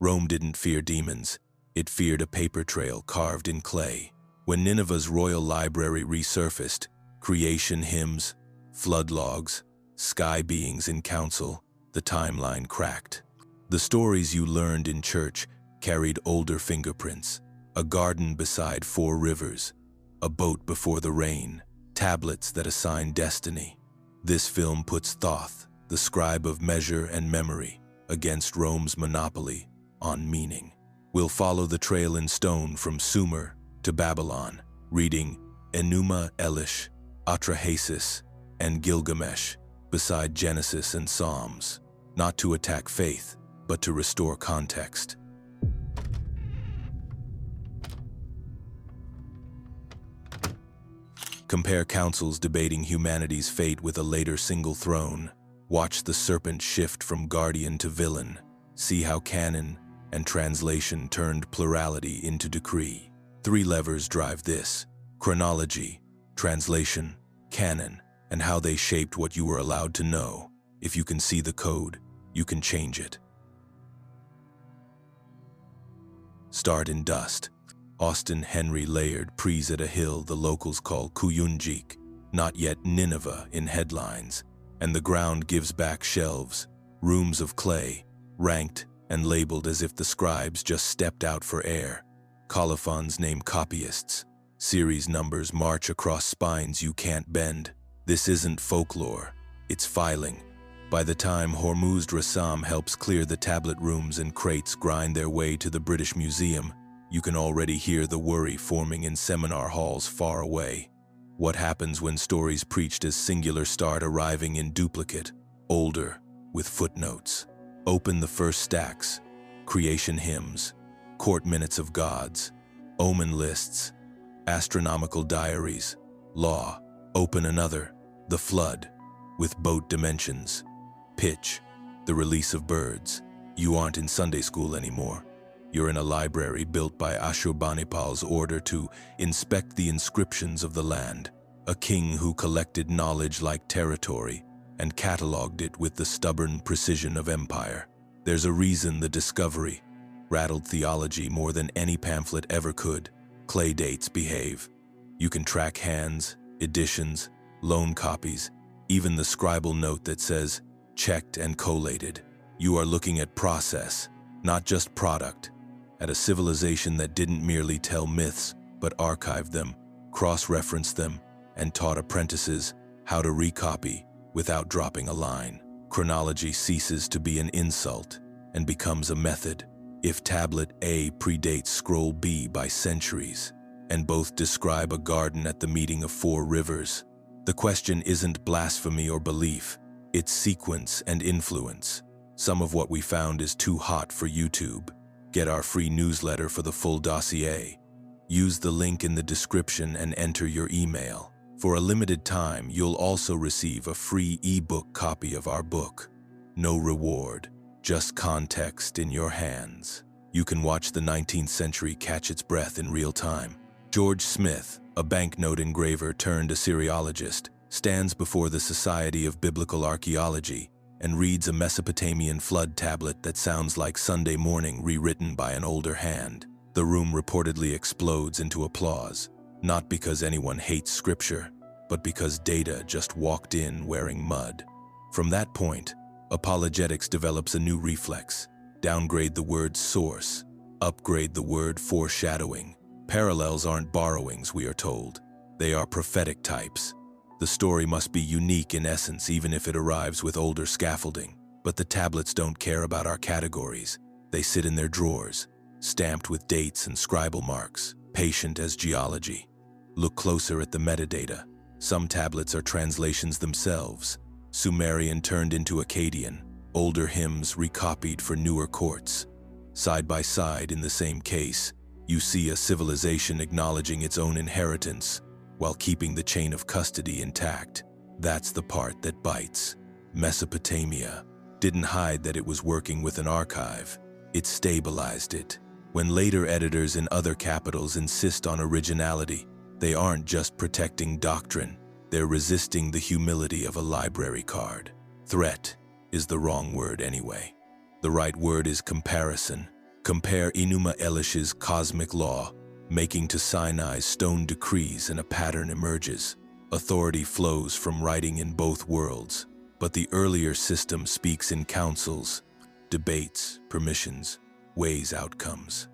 Rome didn't fear demons. It feared a paper trail carved in clay. When Nineveh's royal library resurfaced, creation hymns, flood logs, sky beings in council, the timeline cracked. The stories you learned in church carried older fingerprints. A garden beside 4 rivers, a boat before the rain, tablets that assign destiny. This film puts Thoth, the scribe of measure and memory, against Rome's monopoly on meaning. We'll follow the trail in stone from Sumer to Babylon, reading Enuma Elish, Atrahasis, and Gilgamesh beside Genesis and Psalms, not to attack faith, but to restore context. Compare councils debating humanity's fate with a later single throne. Watch the serpent shift from guardian to villain. See how canon and translation turned plurality into decree. 3 levers drive this: chronology, translation, canon, and how they shaped what you were allowed to know. If you can see the code, you can change it. Start in dust. Austin Henry Layard prees at a hill the locals call Kuyunjik, not yet Nineveh in headlines, and the ground gives back shelves, rooms of clay, ranked and labeled as if the scribes just stepped out for air. Colophons name copyists. Series numbers march across spines you can't bend. This isn't folklore, it's filing. By the time Hormuzd Rassam helps clear the tablet rooms and crates grind their way to the British Museum, you can already hear the worry forming in seminar halls far away. What happens when stories preached as singular start arriving in duplicate, older, with footnotes? Open the first stacks: creation hymns, court minutes of gods, omen lists, astronomical diaries, law. Open another, the flood, with boat dimensions. Pitch, the release of birds. You aren't in Sunday school anymore. You're in a library built by Ashurbanipal's order to inspect the inscriptions of the land, a king who collected knowledge like territory and cataloged it with the stubborn precision of empire. There's a reason the discovery rattled theology more than any pamphlet ever could. Clay dates behave. You can track hands, editions, loan copies, even the scribal note that says, checked and collated. You are looking at process, not just product. At a civilization that didn't merely tell myths, but archived them, cross-referenced them, and taught apprentices how to recopy without dropping a line. Chronology ceases to be an insult and becomes a method. If tablet A predates scroll B by centuries, and both describe a garden at the meeting of 4 rivers, the question isn't blasphemy or belief, it's sequence and influence. Some of what we found is too hot for YouTube. Get our free newsletter for the full dossier. Use the link in the description and enter your email. For a limited time, you'll also receive a free ebook copy of our book. No reward, just context in your hands. You can watch the 19th century catch its breath in real time. George Smith, a banknote engraver turned Assyriologist, stands before the Society of Biblical Archaeology and reads a Mesopotamian flood tablet that sounds like Sunday morning rewritten by an older hand. The room reportedly explodes into applause, not because anyone hates scripture, but because data just walked in wearing mud. From that point, apologetics develops a new reflex: downgrade the word source, upgrade the word foreshadowing. Parallels aren't borrowings, we are told. They are prophetic types. The story must be unique in essence even if it arrives with older scaffolding. But the tablets don't care about our categories. They sit in their drawers, stamped with dates and scribal marks, patient as geology. Look closer at the metadata. Some tablets are translations themselves. Sumerian turned into Akkadian, older hymns recopied for newer courts. Side by side in the same case, you see a civilization acknowledging its own inheritance while keeping the chain of custody intact. That's the part that bites. Mesopotamia didn't hide that it was working with an archive. It stabilized it. When later editors in other capitals insist on originality, they aren't just protecting doctrine, they're resisting the humility of a library card. Threat is the wrong word anyway. The right word is comparison. Compare Enuma Elish's cosmic law, making to Sinai's stone decrees, and a pattern emerges. Authority flows from writing in both worlds, but the earlier system speaks in councils, debates, permissions, weighs outcomes.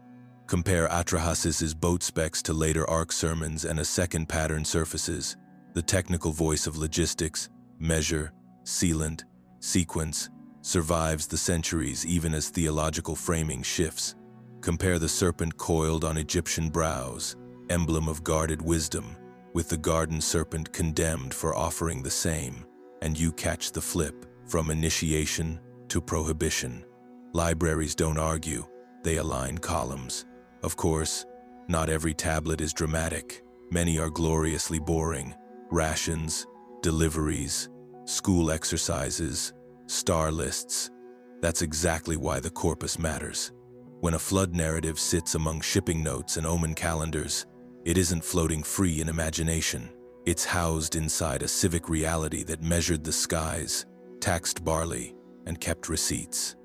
Compare Atrahasis's boat specs to later arc sermons, and a second pattern surfaces, the technical voice of logistics, measure, sealant, sequence, survives the centuries even as theological framing shifts. Compare the serpent coiled on Egyptian brows, emblem of guarded wisdom, with the garden serpent condemned for offering the same, and you catch the flip from initiation to prohibition. Libraries don't argue, they align columns. Of course, not every tablet is dramatic. Many are gloriously boring. Rations, deliveries, school exercises, star lists. That's exactly why the corpus matters. When a flood narrative sits among shipping notes and omen calendars, it isn't floating free in imagination. It's housed inside a civic reality that measured the skies, taxed barley, and kept receipts.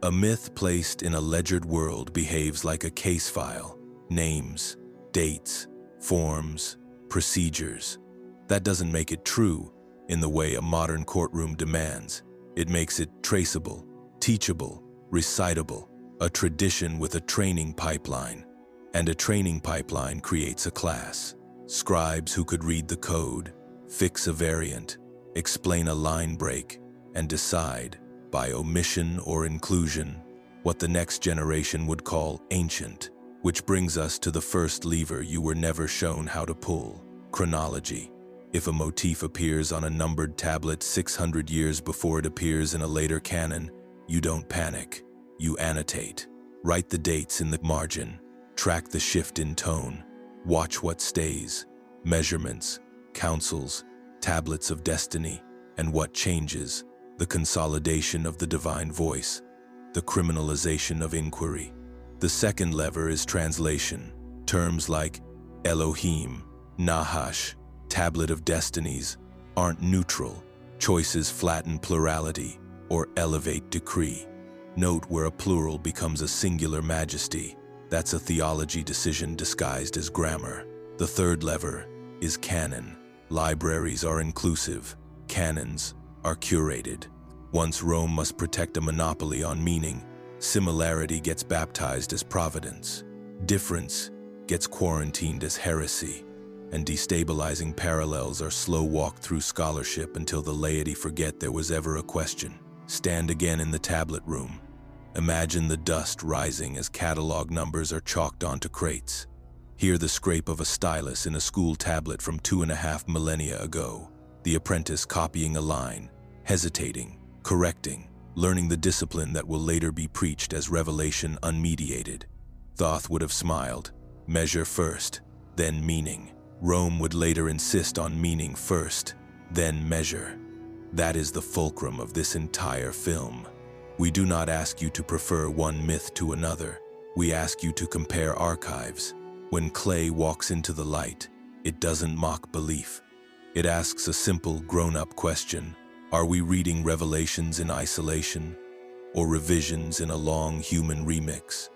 A myth placed in a ledgered world behaves like a case file: names, dates, forms, procedures. That doesn't make it true in the way a modern courtroom demands. It makes it traceable, teachable, recitable, a tradition with a training pipeline. And a training pipeline creates a class. Scribes who could read the code, fix a variant, explain a line break, and decide, by omission or inclusion, what the next generation would call ancient. Which brings us to the first lever you were never shown how to pull: chronology. If a motif appears on a numbered tablet 600 years before it appears in a later canon, you don't panic, you annotate. Write the dates in the margin, track the shift in tone, watch what stays, measurements, councils, tablets of destiny, and what changes, the consolidation of the divine voice, the criminalization of inquiry. The second lever is translation. Terms like Elohim, Nahash, Tablet of Destinies aren't neutral. Choices flatten plurality or elevate decree. Note where a plural becomes a singular majesty. That's a theology decision disguised as grammar. The third lever is canon. Libraries are inclusive. Canons are curated. Once Rome must protect a monopoly on meaning, similarity gets baptized as providence. Difference gets quarantined as heresy. And destabilizing parallels are slow walked through scholarship until the laity forget there was ever a question. Stand again in the tablet room. Imagine the dust rising as catalog numbers are chalked onto crates. Hear the scrape of a stylus in a school tablet from 2.5 millennia ago. The apprentice copying a line, hesitating, correcting, learning the discipline that will later be preached as revelation unmediated. Thoth would have smiled. Measure first, then meaning. Rome would later insist on meaning first, then measure. That is the fulcrum of this entire film. We do not ask you to prefer one myth to another. We ask you to compare archives. When clay walks into the light, it doesn't mock belief. It asks a simple, grown-up question. Are we reading revelations in isolation, or revisions in a long human remix?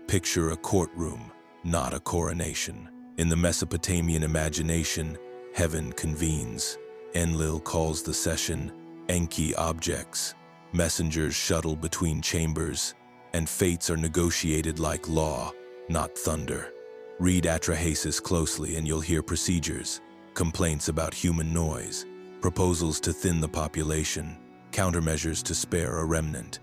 Picture a courtroom, not a coronation. In the Mesopotamian imagination, heaven convenes. Enlil calls the session. Enki objects. Messengers shuttle between chambers, and fates are negotiated like law, not thunder. Read Atrahasis closely and you'll hear procedures, complaints about human noise, proposals to thin the population, countermeasures to spare a remnant.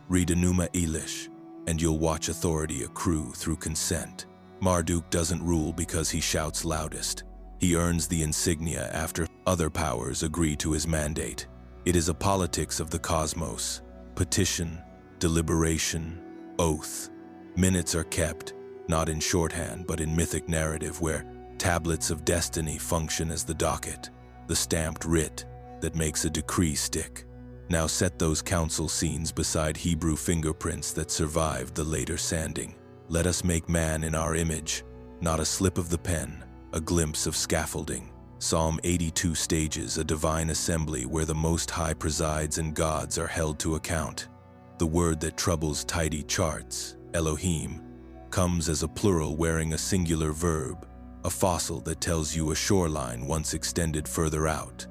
Read Enuma Elish, and you'll watch authority accrue through consent. Marduk doesn't rule because he shouts loudest. He earns the insignia after other powers agree to his mandate. It is a politics of the cosmos. Petition, deliberation, oath. Minutes are kept, not in shorthand but in mythic narrative, where tablets of destiny function as the docket, the stamped writ that makes a decree stick. Now set those council scenes beside Hebrew fingerprints that survived the later sanding. Let us make man in our image, not a slip of the pen, a glimpse of scaffolding. Psalm 82 stages a divine assembly where the Most High presides and gods are held to account. The word that troubles tidy charts, Elohim, comes as a plural wearing a singular verb, a fossil that tells you a shoreline once extended further out.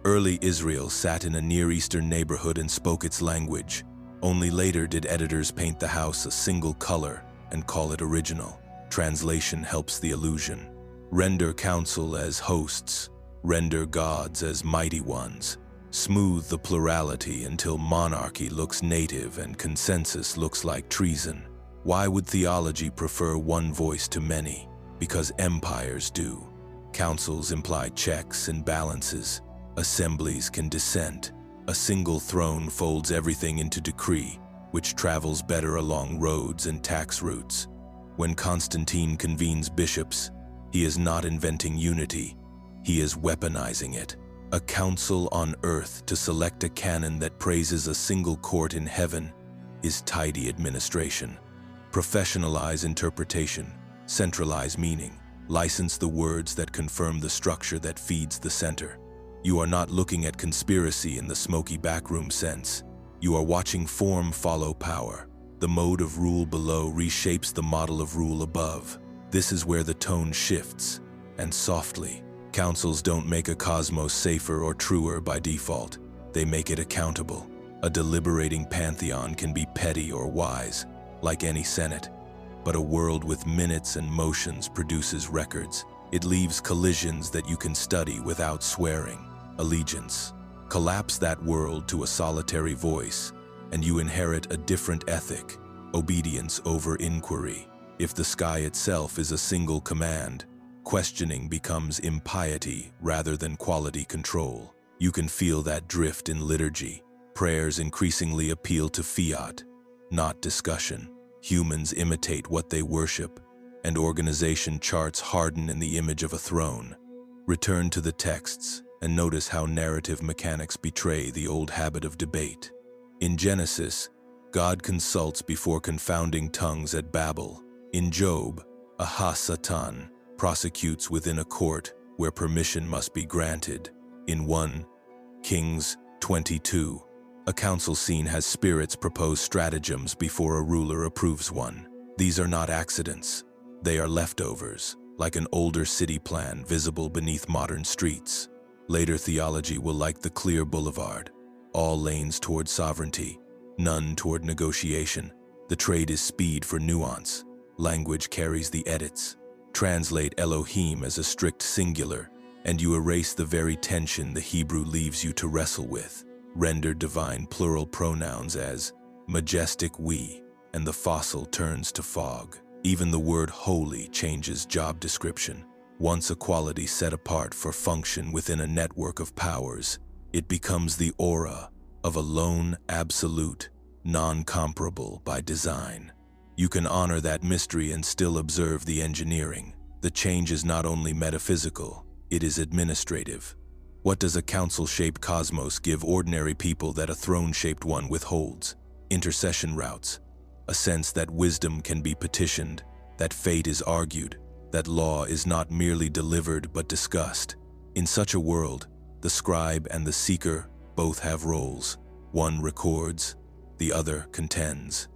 Early Israel sat in a Near Eastern neighborhood and spoke its language. Only later did editors paint the house a single color and call it original. Translation helps the illusion. Render council as hosts, render gods as mighty ones. Smooth the plurality until monarchy looks native and consensus looks like treason. Why would theology prefer one voice to many? Because empires do. Councils imply checks and balances. Assemblies can dissent. A single throne folds everything into decree, which travels better along roads and tax routes. When Constantine convenes bishops, he is not inventing unity, he is weaponizing it. A council on earth to select a canon that praises a single court in heaven is tidy administration. Professionalize interpretation, centralize meaning, license the words that confirm the structure that feeds the center. You are not looking at conspiracy in the smoky backroom sense. You are watching form follow power. The mode of rule below reshapes the model of rule above. This is where the tone shifts, and softly. Councils don't make a cosmos safer or truer by default. They make it accountable. A deliberating pantheon can be petty or wise, like any senate. But a world with minutes and motions produces records. It leaves collisions that you can study without swearing. Allegiance. Collapse that world to a solitary voice, and you inherit a different ethic, obedience over inquiry. If the sky itself is a single command, questioning becomes impiety rather than quality control. You can feel that drift in liturgy. Prayers increasingly appeal to fiat, not discussion. Humans imitate what they worship, and organization charts harden in the image of a throne. Return to the texts and notice how narrative mechanics betray the old habit of debate. In Genesis, God consults before confounding tongues at Babel. In Job, a ha-satan prosecutes within a court where permission must be granted. In 1 Kings 22, a council scene has spirits propose stratagems before a ruler approves one. These are not accidents. They are leftovers, like an older city plan visible beneath modern streets. Later theology will like the clear boulevard, all lanes toward sovereignty, none toward negotiation. The trade is speed for nuance. Language carries the edits. Translate Elohim as a strict singular, and you erase the very tension the Hebrew leaves you to wrestle with. Render divine plural pronouns as majestic we, and the fossil turns to fog. Even the word holy changes job description. Once a quality set apart for function within a network of powers, it becomes the aura of a lone absolute, non-comparable by design. You can honor that mystery and still observe the engineering. The change is not only metaphysical, it is administrative. What does a council-shaped cosmos give ordinary people that a throne-shaped one withholds? Intercession routes, a sense that wisdom can be petitioned, that fate is argued, that law is not merely delivered but discussed. In such a world, the scribe and the seeker both have roles. One records, the other contends.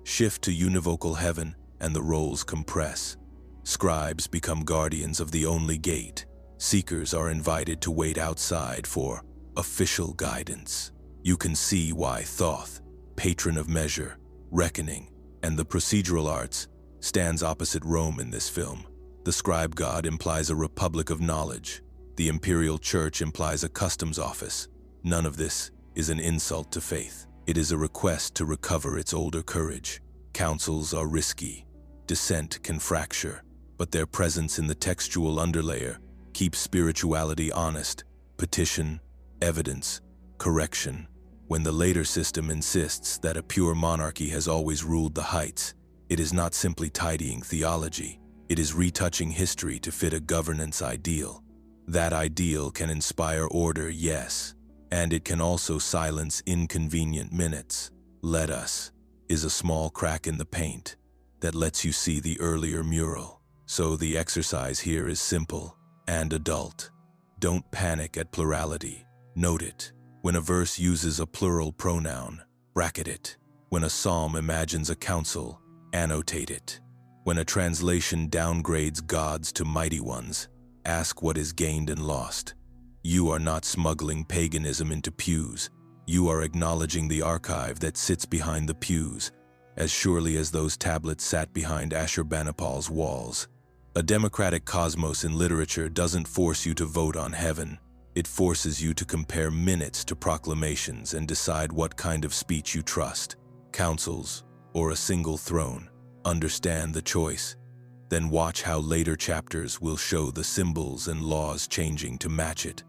Shift to univocal heaven and the roles compress. Scribes become guardians of the only gate. Seekers are invited to wait outside for official guidance. You can see why Thoth, patron of measure, reckoning, and the procedural arts, stands opposite Rome in this film. The scribe god implies a republic of knowledge. The imperial church implies a customs office. None of this is an insult to faith. It is a request to recover its older courage. Councils are risky. Dissent can fracture, but their presence in the textual underlayer keeps spirituality honest. Petition, evidence, correction. When the later system insists that a pure monarchy has always ruled the heights, it is not simply tidying theology. It is retouching history to fit a governance ideal. That ideal can inspire order, yes, and it can also silence inconvenient minutes. Let us is a small crack in the paint that lets you see the earlier mural. So the exercise here is simple and adult. Don't panic at plurality. Note it. When a verse uses a plural pronoun, bracket it. When a psalm imagines a council, annotate it. When a translation downgrades gods to mighty ones, ask what is gained and lost. You are not smuggling paganism into pews. You are acknowledging the archive that sits behind the pews, as surely as those tablets sat behind Ashurbanipal's walls. A democratic cosmos in literature doesn't force you to vote on heaven. It forces you to compare minutes to proclamations and decide what kind of speech you trust. Councils, or a single throne. Understand the choice. Then watch how later chapters will show the symbols and laws changing to match it.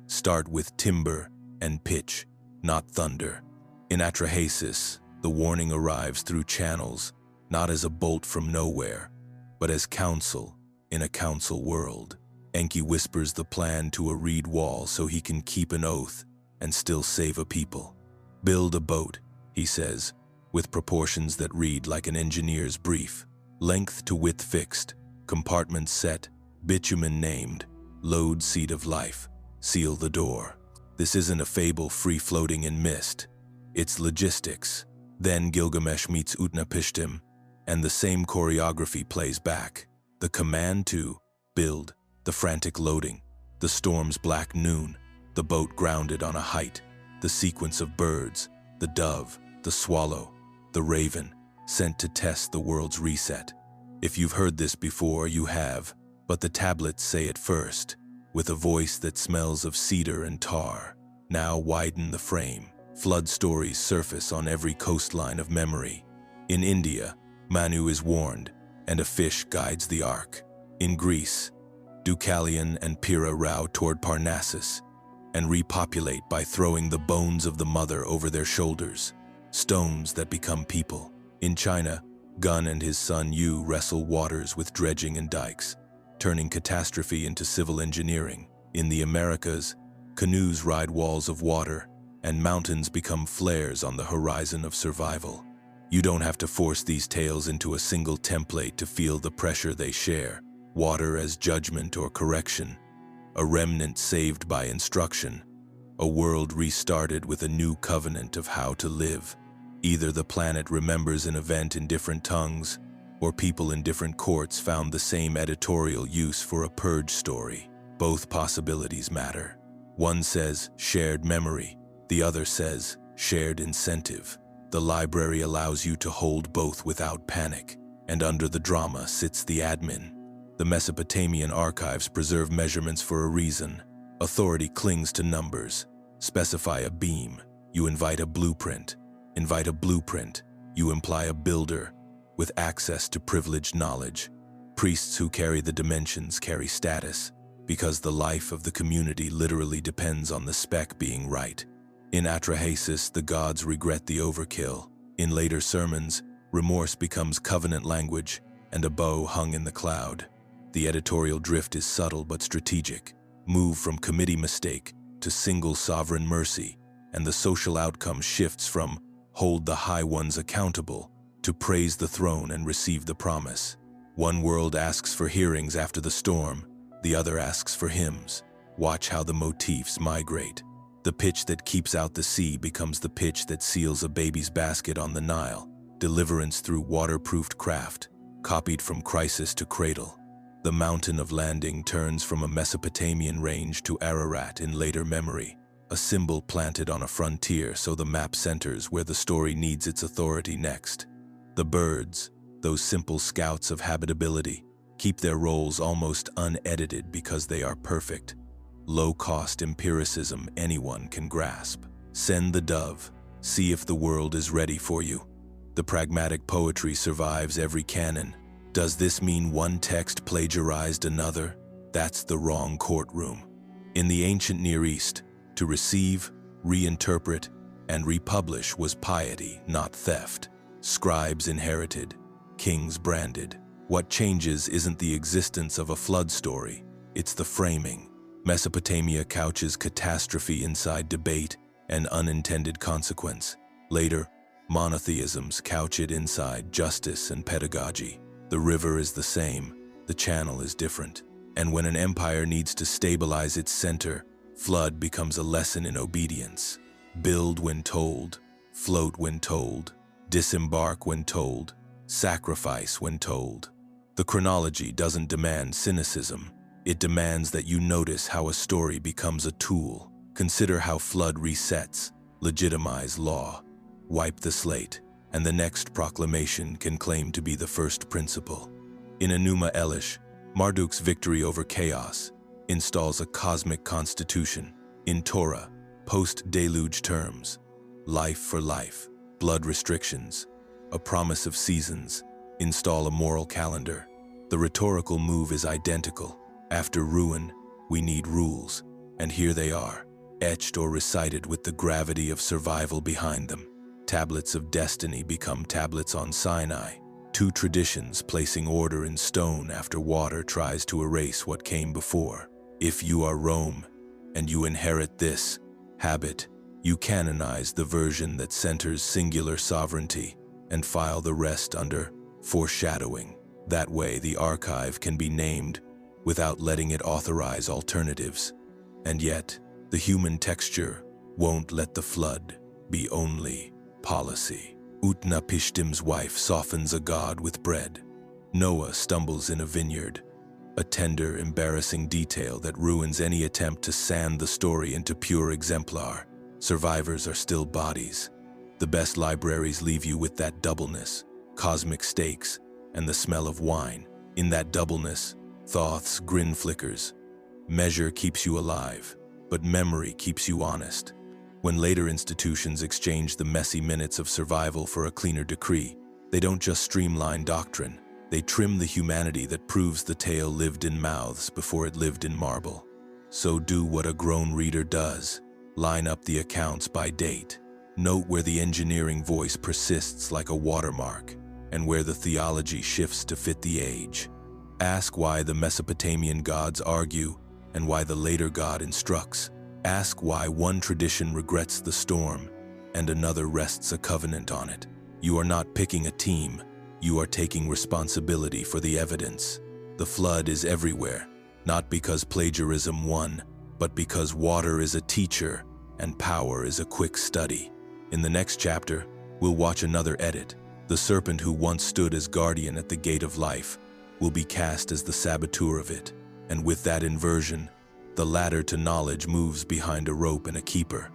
Start with timber and pitch, not thunder. In Atrahasis, the warning arrives through channels, not as a bolt from nowhere, but as counsel in a council world. Enki whispers the plan to a reed wall so he can keep an oath and still save a people. Build a boat, he says, with proportions that read like an engineer's brief. Length to width fixed, compartments set, bitumen named, load seat of life, seal the door. This isn't a fable free-floating in mist. It's logistics. Then Gilgamesh meets Utnapishtim, and the same choreography plays back. The command to build, the frantic loading, the storm's black noon, the boat grounded on a height, the sequence of birds, the dove, the swallow, the raven, sent to test the world's reset. If you've heard this before, you have, but the tablets say it first, with a voice that smells of cedar and tar. Now widen the frame. Flood stories surface on every coastline of memory. In India, Manu is warned, and a fish guides the ark. In Greece, Deucalion and Pyrrha row toward Parnassus and repopulate by throwing the bones of the mother over their shoulders, stones that become people. In China, Gun and his son Yu wrestle waters with dredging and dikes, turning catastrophe into civil engineering. In the Americas, canoes ride walls of water, and mountains become flares on the horizon of survival. You don't have to force these tales into a single template to feel the pressure they share. Water as judgment or correction, a remnant saved by instruction, a world restarted with a new covenant of how to live. Either the planet remembers an event in different tongues, or people in different courts found the same editorial use for a purge story. Both possibilities matter. One says shared memory, the other says shared incentive. The library allows you to hold both without panic, and under the drama sits the admin. The Mesopotamian archives preserve measurements for a reason. Authority clings to numbers. Specify a beam, you invite a blueprint. Invite a blueprint, you imply a builder with access to privileged knowledge. Priests who carry the dimensions carry status, because the life of the community literally depends on the spec being right. In Atrahasis, the gods regret the overkill. In later sermons, remorse becomes covenant language and a bow hung in the cloud. The editorial drift is subtle but strategic. Move from committee mistake to single sovereign mercy, and the social outcome shifts from hold the high ones accountable to praise the throne and receive the promise. One world asks for hearings after the storm, the other asks for hymns. Watch how the motifs migrate. The pitch that keeps out the sea becomes the pitch that seals a baby's basket on the Nile. Deliverance through waterproofed craft, copied from crisis to cradle. The mountain of landing turns from a Mesopotamian range to Ararat in later memory, a symbol planted on a frontier so the map centers where the story needs its authority next. The birds, those simple scouts of habitability, keep their roles almost unedited because they are perfect. Low-cost empiricism anyone can grasp. Send the dove, see if the world is ready for you. The pragmatic poetry survives every canon. Does this mean one text plagiarized another? That's the wrong courtroom. In the ancient Near East, to receive, reinterpret, and republish was piety, not theft. Scribes inherited, kings branded. What changes isn't the existence of a flood story, it's the framing. Mesopotamia couches catastrophe inside debate and unintended consequence. Later, monotheisms couch it inside justice and pedagogy. The river is the same, the channel is different. And when an empire needs to stabilize its center, flood becomes a lesson in obedience. Build when told, float when told, disembark when told, sacrifice when told. The chronology doesn't demand cynicism. It demands that you notice how a story becomes a tool. Consider how flood resets, legitimize law, wipe the slate, and the next proclamation can claim to be the first principle. In Enuma Elish, Marduk's victory over chaos installs a cosmic constitution. In Torah, post-deluge terms, life for life, blood restrictions, a promise of seasons, install a moral calendar. The rhetorical move is identical. After ruin, we need rules, and here they are, etched or recited with the gravity of survival behind them. Tablets of destiny become tablets on Sinai, two traditions placing order in stone after water tries to erase what came before. If you are Rome, and you inherit this habit, you canonize the version that centers singular sovereignty and file the rest under foreshadowing. That way, the archive can be named without letting it authorize alternatives. And yet, the human texture won't let the flood be only policy. Utnapishtim's wife softens a god with bread. Noah stumbles in a vineyard, a tender, embarrassing detail that ruins any attempt to sand the story into pure exemplar. Survivors are still bodies. The best libraries leave you with that doubleness, cosmic stakes, and the smell of wine. In that doubleness, Thoth's grin flickers. Measure keeps you alive, but memory keeps you honest. When later institutions exchange the messy minutes of survival for a cleaner decree, they don't just streamline doctrine, they trim the humanity that proves the tale lived in mouths before it lived in marble. So do what a grown reader does. Line up the accounts by date. Note where the engineering voice persists like a watermark, and where the theology shifts to fit the age. Ask why the Mesopotamian gods argue, and why the later god instructs. Ask why one tradition regrets the storm, and another rests a covenant on it. You are not picking a team, you are taking responsibility for the evidence. The flood is everywhere, not because plagiarism won, but because water is a teacher, and power is a quick study. In the next chapter, we'll watch another edit. The serpent who once stood as guardian at the gate of life will be cast as the saboteur of it, and with that inversion, the ladder to knowledge moves behind a rope and a keeper.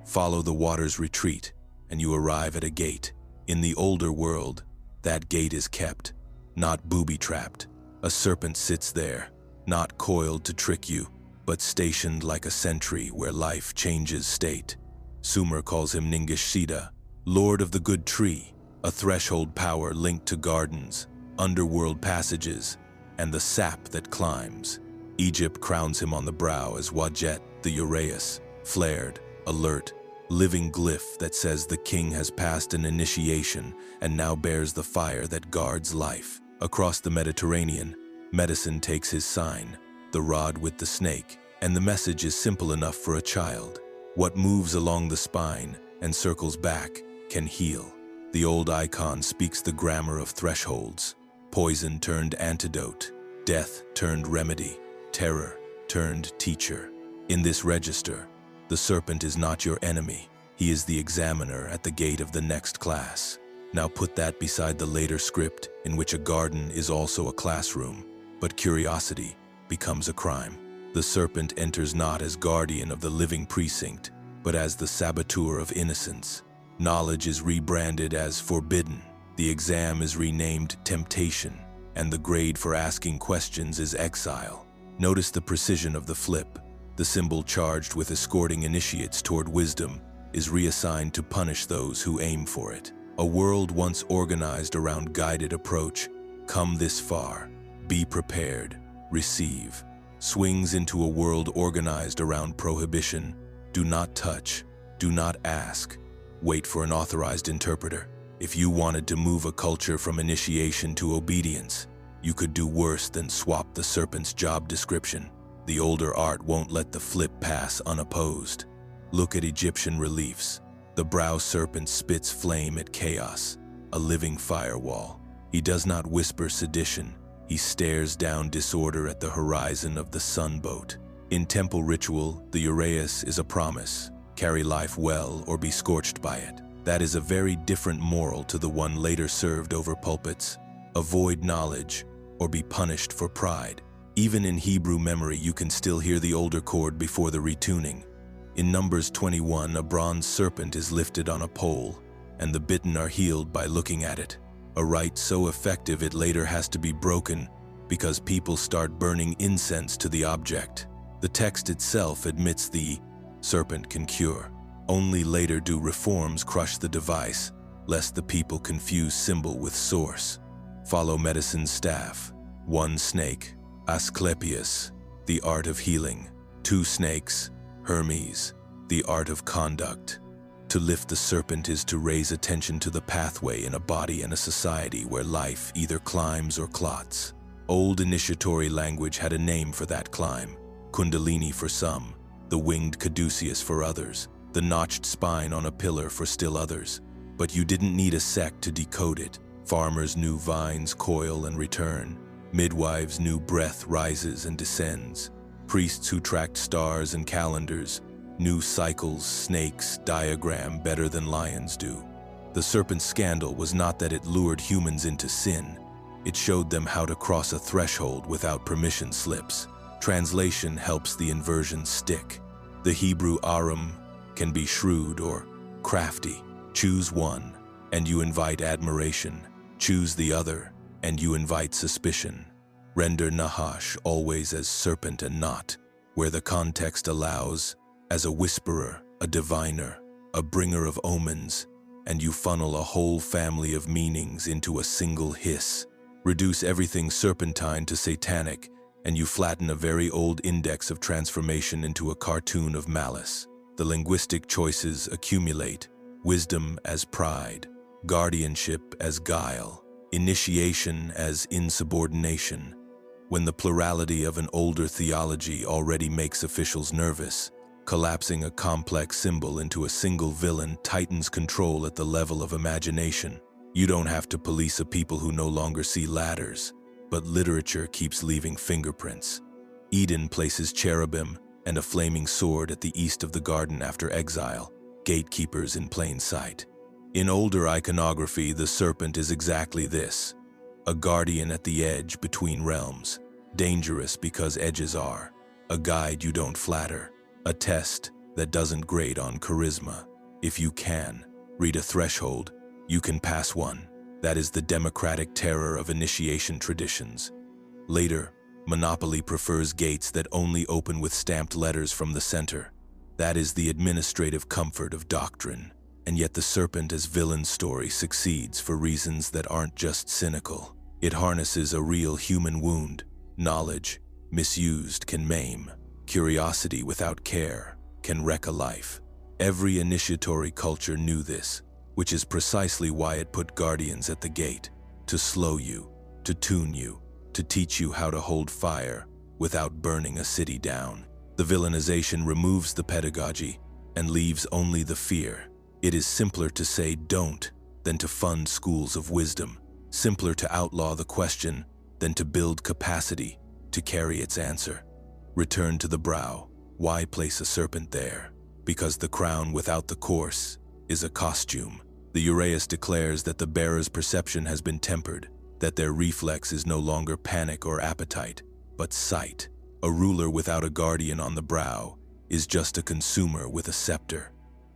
Follow the water's retreat, and you arrive at a gate. In the older world, that gate is kept, not booby-trapped. A serpent sits there, not coiled to trick you, but stationed like a sentry where life changes state. Sumer calls him Ningishida, Lord of the Good Tree, a threshold power linked to gardens, underworld passages, and the sap that climbs. Egypt crowns him on the brow as Wajet, the Uraeus, flared, alert, living glyph that says the king has passed an initiation and now bears the fire that guards life. Across the Mediterranean, medicine takes his sign, the rod with the snake, and the message is simple enough for a child. What moves along the spine and circles back can heal. The old icon speaks the grammar of thresholds. Poison turned antidote, death turned remedy, terror turned teacher. In this register, the serpent is not your enemy. He is the examiner at the gate of the next class. Now put that beside the later script in which a garden is also a classroom, but curiosity becomes a crime. The serpent enters not as guardian of the living precinct, but as the saboteur of innocence. Knowledge is rebranded as forbidden. The exam is renamed temptation, and the grade for asking questions is exile. Notice the precision of the flip. The symbol charged with escorting initiates toward wisdom is reassigned to punish those who aim for it. A world once organized around guided approach, come this far, be prepared, receive. Swings into a world organized around prohibition, do not touch, do not ask, wait for an authorized interpreter. If you wanted to move a culture from initiation to obedience, you could do worse than swap the serpent's job description. The older art won't let the flip pass unopposed. Look at Egyptian reliefs. The brow serpent spits flame at chaos, a living firewall. He does not whisper sedition. He stares down disorder at the horizon of the sunboat. In temple ritual, the uraeus is a promise: carry life well or be scorched by it. That is a very different moral to the one later served over pulpits: avoid knowledge or be punished for pride. Even in Hebrew memory, you can still hear the older chord before the retuning. In Numbers 21, a bronze serpent is lifted on a pole, and the bitten are healed by looking at it. A rite so effective it later has to be broken because people start burning incense to the object. The text itself admits the serpent can cure. Only later do reforms crush the device, lest the people confuse symbol with source. Follow medicine's staff. 1 snake, Asclepius, the art of healing. 2 snakes, Hermes, the art of conduct. To lift the serpent is to raise attention to the pathway in a body and a society where life either climbs or clots. Old initiatory language had a name for that climb: Kundalini for some, the winged caduceus for others, the notched spine on a pillar for still others. But you didn't need a sect to decode it. Farmers knew vines coil and return. Midwives knew breath rises and descends. Priests who tracked stars and calendars knew cycles, snakes, diagram better than lions do. The serpent scandal was not that it lured humans into sin. It showed them how to cross a threshold without permission slips. Translation helps the inversion stick. The Hebrew arum can be shrewd or crafty. Choose one, and you invite admiration. Choose the other, and you invite suspicion. Render Nahash always as serpent and not, where the context allows, as a whisperer, a diviner, a bringer of omens, and you funnel a whole family of meanings into a single hiss. Reduce everything serpentine to satanic, and you flatten a very old index of transformation into a cartoon of malice. The linguistic choices accumulate: wisdom as pride, guardianship as guile, initiation as insubordination. When the plurality of an older theology already makes officials nervous, collapsing a complex symbol into a single villain tightens control at the level of imagination. You don't have to police a people who no longer see ladders, but literature keeps leaving fingerprints. Eden places cherubim and a flaming sword at the east of the garden after exile, gatekeepers in plain sight. In older iconography, the serpent is exactly this: a guardian at the edge between realms, dangerous because edges are, a guide you don't flatter, a test that doesn't grade on charisma. If you can read a threshold, you can pass one. That is the democratic terror of initiation traditions. Later, Monopoly prefers gates that only open with stamped letters from the center. That is the administrative comfort of doctrine. And yet the serpent as villain story succeeds for reasons that aren't just cynical. It harnesses a real human wound. Knowledge, misused, can maim. Curiosity without care can wreck a life. Every initiatory culture knew this, which is precisely why it put guardians at the gate, to slow you, to tune you, to teach you how to hold fire without burning a city down. The villainization removes the pedagogy and leaves only the fear. It is simpler to say don't than to fund schools of wisdom, simpler to outlaw the question than to build capacity to carry its answer. Return to the brow. Why place a serpent there? Because the crown without the course is a costume. The uraeus declares that the bearer's perception has been tempered, that their reflex is no longer panic or appetite, but sight. A ruler without a guardian on the brow is just a consumer with a scepter.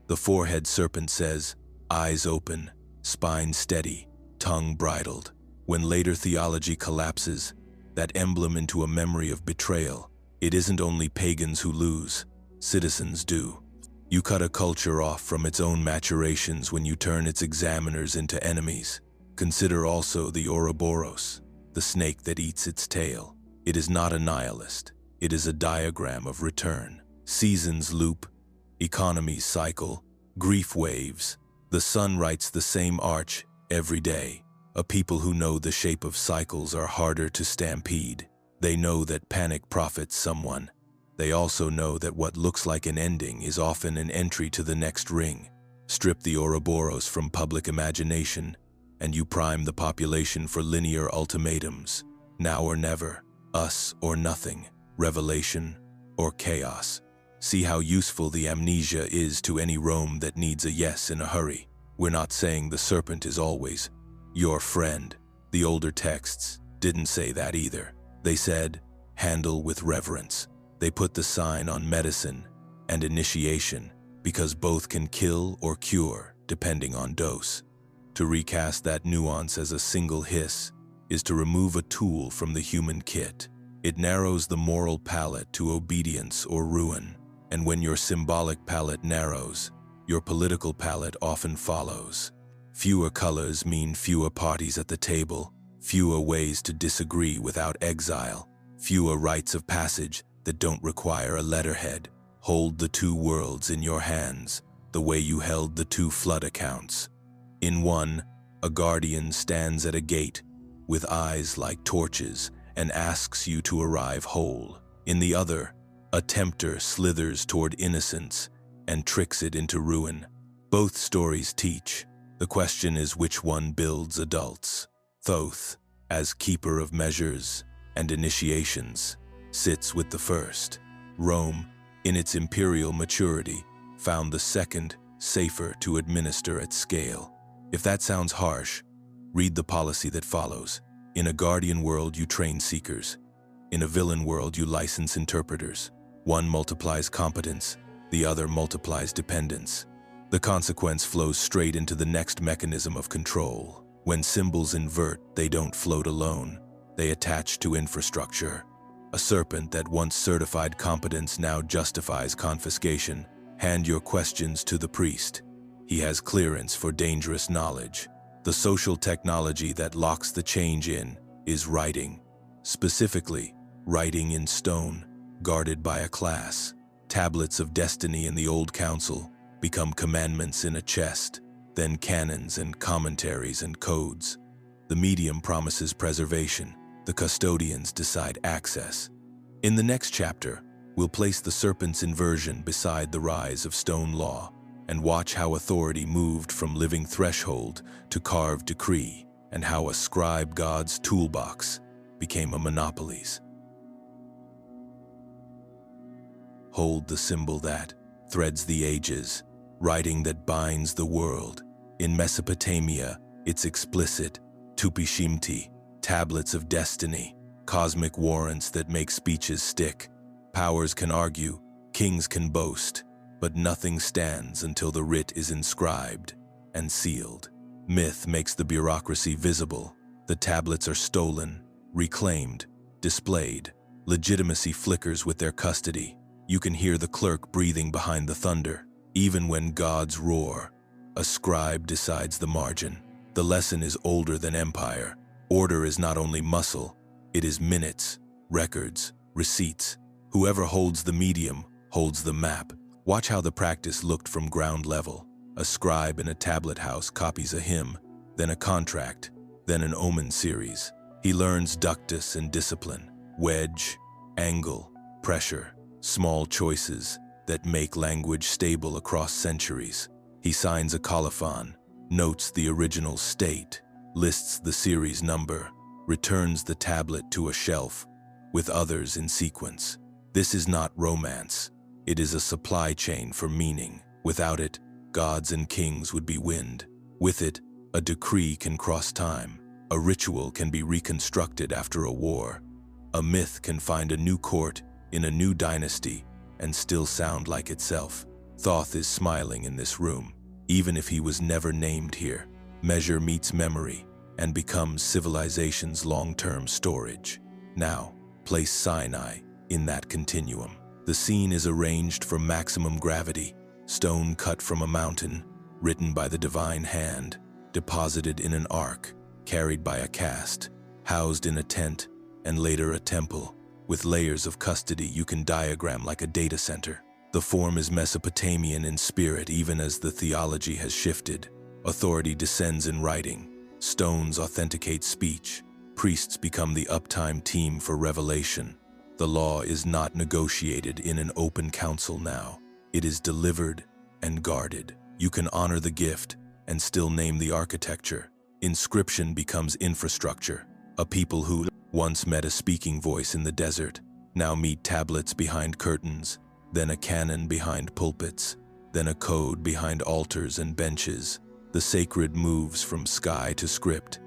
The forehead serpent says, eyes open, spine steady, tongue bridled. When later theology collapses, that emblem into a memory of betrayal, it isn't only pagans who lose, citizens do. You cut a culture off from its own maturations when you turn its examiners into enemies. Consider also the Ouroboros, the snake that eats its tail. It is not a nihilist. It is a diagram of return. Seasons loop, economies cycle, grief waves. The sun writes the same arch every day. A people who know the shape of cycles are harder to stampede. They know that panic profits someone. They also know that what looks like an ending is often an entry to the next ring. Strip the Ouroboros from public imagination, and you prime the population for linear ultimatums. Now or never, us or nothing, revelation or chaos. See how useful the amnesia is to any Rome that needs a yes in a hurry. We're not saying the serpent is always your friend. The older texts didn't say that either. They said, handle with reverence. They put the sign on medicine and initiation because both can kill or cure depending on dose. To recast that nuance as a single hiss is to remove a tool from the human kit. It narrows the moral palette to obedience or ruin, and when your symbolic palette narrows, your political palette often follows. Fewer colors mean fewer parties at the table, fewer ways to disagree without exile, fewer rites of passage that don't require a letterhead. Hold the two worlds in your hands, the way you held the two flood accounts. In one, a guardian stands at a gate with eyes like torches and asks you to arrive whole. In the other, a tempter slithers toward innocence and tricks it into ruin. Both stories teach. The question is which one builds adults. Thoth, as keeper of measures and initiations, sits with the first. Rome, in its imperial maturity, found the second safer to administer at scale. If that sounds harsh, read the policy that follows. In a guardian world, you train seekers. In a villain world, you license interpreters. One multiplies competence, the other multiplies dependence. The consequence flows straight into the next mechanism of control. When symbols invert, they don't float alone. They attach to infrastructure. A serpent that once certified competence now justifies confiscation. Hand your questions to the priest. He has clearance for dangerous knowledge. The social technology that locks the change in is writing. Specifically, writing in stone, guarded by a class. Tablets of destiny in the Old Council become commandments in a chest, then canons and commentaries and codes. The medium promises preservation. The custodians decide access. In the next chapter, we'll place the serpent's inversion beside the rise of stone law and watch how authority moved from living threshold to carved decree, and how a scribe god's toolbox became a monopoly's. Hold the symbol that threads the ages, writing that binds the world. In Mesopotamia, it's explicit, tupishimti, tablets of destiny, cosmic warrants that make speeches stick. Powers can argue, kings can boast, but nothing stands until the writ is inscribed and sealed. Myth makes the bureaucracy visible. The tablets are stolen, reclaimed, displayed. Legitimacy flickers with their custody. You can hear the clerk breathing behind the thunder. Even when gods roar, a scribe decides the margin. The lesson is older than empire. Order is not only muscle, it is minutes, records, receipts. Whoever holds the medium holds the map. Watch how the practice looked from ground level. A scribe in a tablet house copies a hymn, then a contract, then an omen series. He learns ductus and discipline, wedge, angle, pressure, small choices that make language stable across centuries. He signs a colophon, notes the original state, lists the series number, returns the tablet to a shelf, with others in sequence. This is not romance. It is a supply chain for meaning. Without it, gods and kings would be wind. With it, a decree can cross time. A ritual can be reconstructed after a war. A myth can find a new court in a new dynasty and still sound like itself. Thoth is smiling in this room, even if he was never named here. Measure meets memory and becomes civilization's long-term storage. Now, place Sinai in that continuum. The scene is arranged for maximum gravity, stone cut from a mountain, written by the divine hand, deposited in an ark, carried by a caste, housed in a tent, and later a temple. With layers of custody you can diagram like a data center. The form is Mesopotamian in spirit even as the theology has shifted. Authority descends in writing. Stones authenticate speech. Priests become the uptime team for revelation. The law is not negotiated in an open council now. It is delivered and guarded. You can honor the gift and still name the architecture. Inscription becomes infrastructure. A people who once met a speaking voice in the desert Now meet tablets behind curtains, then a canon behind pulpits, then a code behind altars and benches. The sacred moves from sky to script,